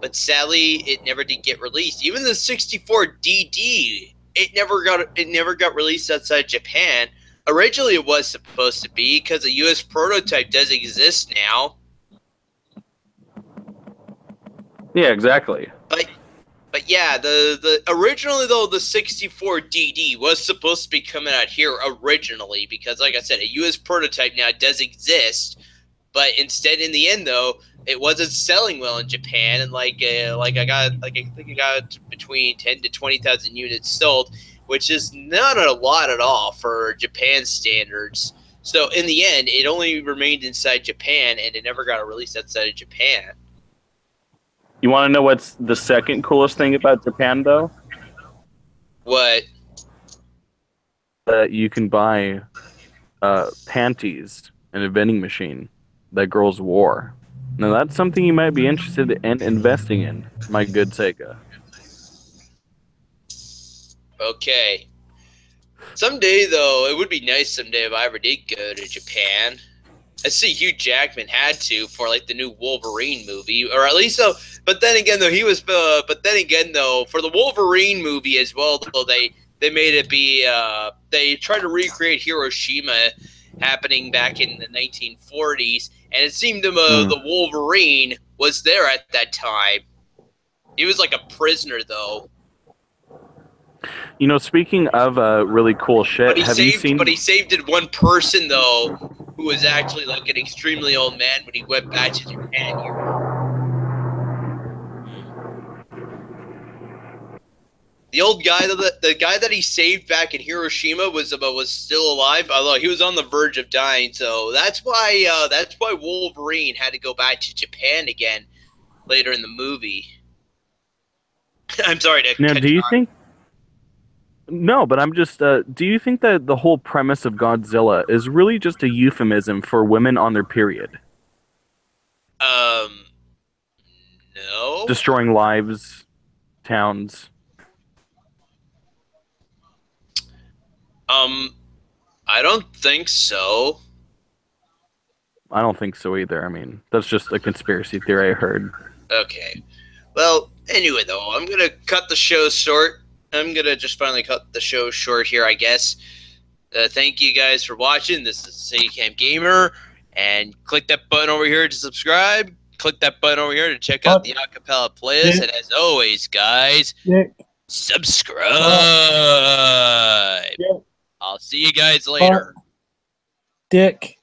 but sadly, it never did get released. Even the 64 DD, it never got released outside Japan. Originally, it was supposed to be because a U.S. prototype does exist now. Yeah, exactly. But yeah, the originally though the 64 DD was supposed to be coming out here originally because, like I said, a U.S. prototype now does exist. But instead, in the end, though, it wasn't selling well in Japan, and I think I got between 10 to 20,000 units sold, which is not a lot at all for Japan standards. So in the end, it only remained inside Japan, and it never got a release outside of Japan. You want to know what's the second coolest thing about Japan, though? What? That you can buy panties in a vending machine that girls wore. Now that's something you might be interested in investing in, my good Sega. Okay. Someday, though, it would be nice someday if I ever did go to Japan. I see Hugh Jackman had to for like the new Wolverine movie, or at least so. But then again, though, for the Wolverine movie as well, though they made it be. They tried to recreate Hiroshima happening back in the 1940s, and it seemed the Wolverine was there at that time. He was like a prisoner, though. You know, speaking of really cool shit, But he saved one person though, who was actually like an extremely old man when he went back to Japan. The old guy, the guy that he saved back in Hiroshima was still alive, although he was on the verge of dying. So that's why Wolverine had to go back to Japan again later in the movie. I'm sorry to. Now, do you think? No, but I'm just. Do you think that the whole premise of Godzilla is really just a euphemism for women on their period? No. Destroying lives, towns. I don't think so. I don't think so either. I mean, that's just a conspiracy theory I heard. Okay. Well, anyway, though, I'm going to cut the show short. I'm going to just finally cut the show short here, I guess. Thank you guys for watching. This is Segacamp Gamer. And click that button over here to subscribe. Click that button over here to check out the acapella playlist. Dick. And as always, guys, Dick. subscribe. Dick. I'll see you guys later. Dick.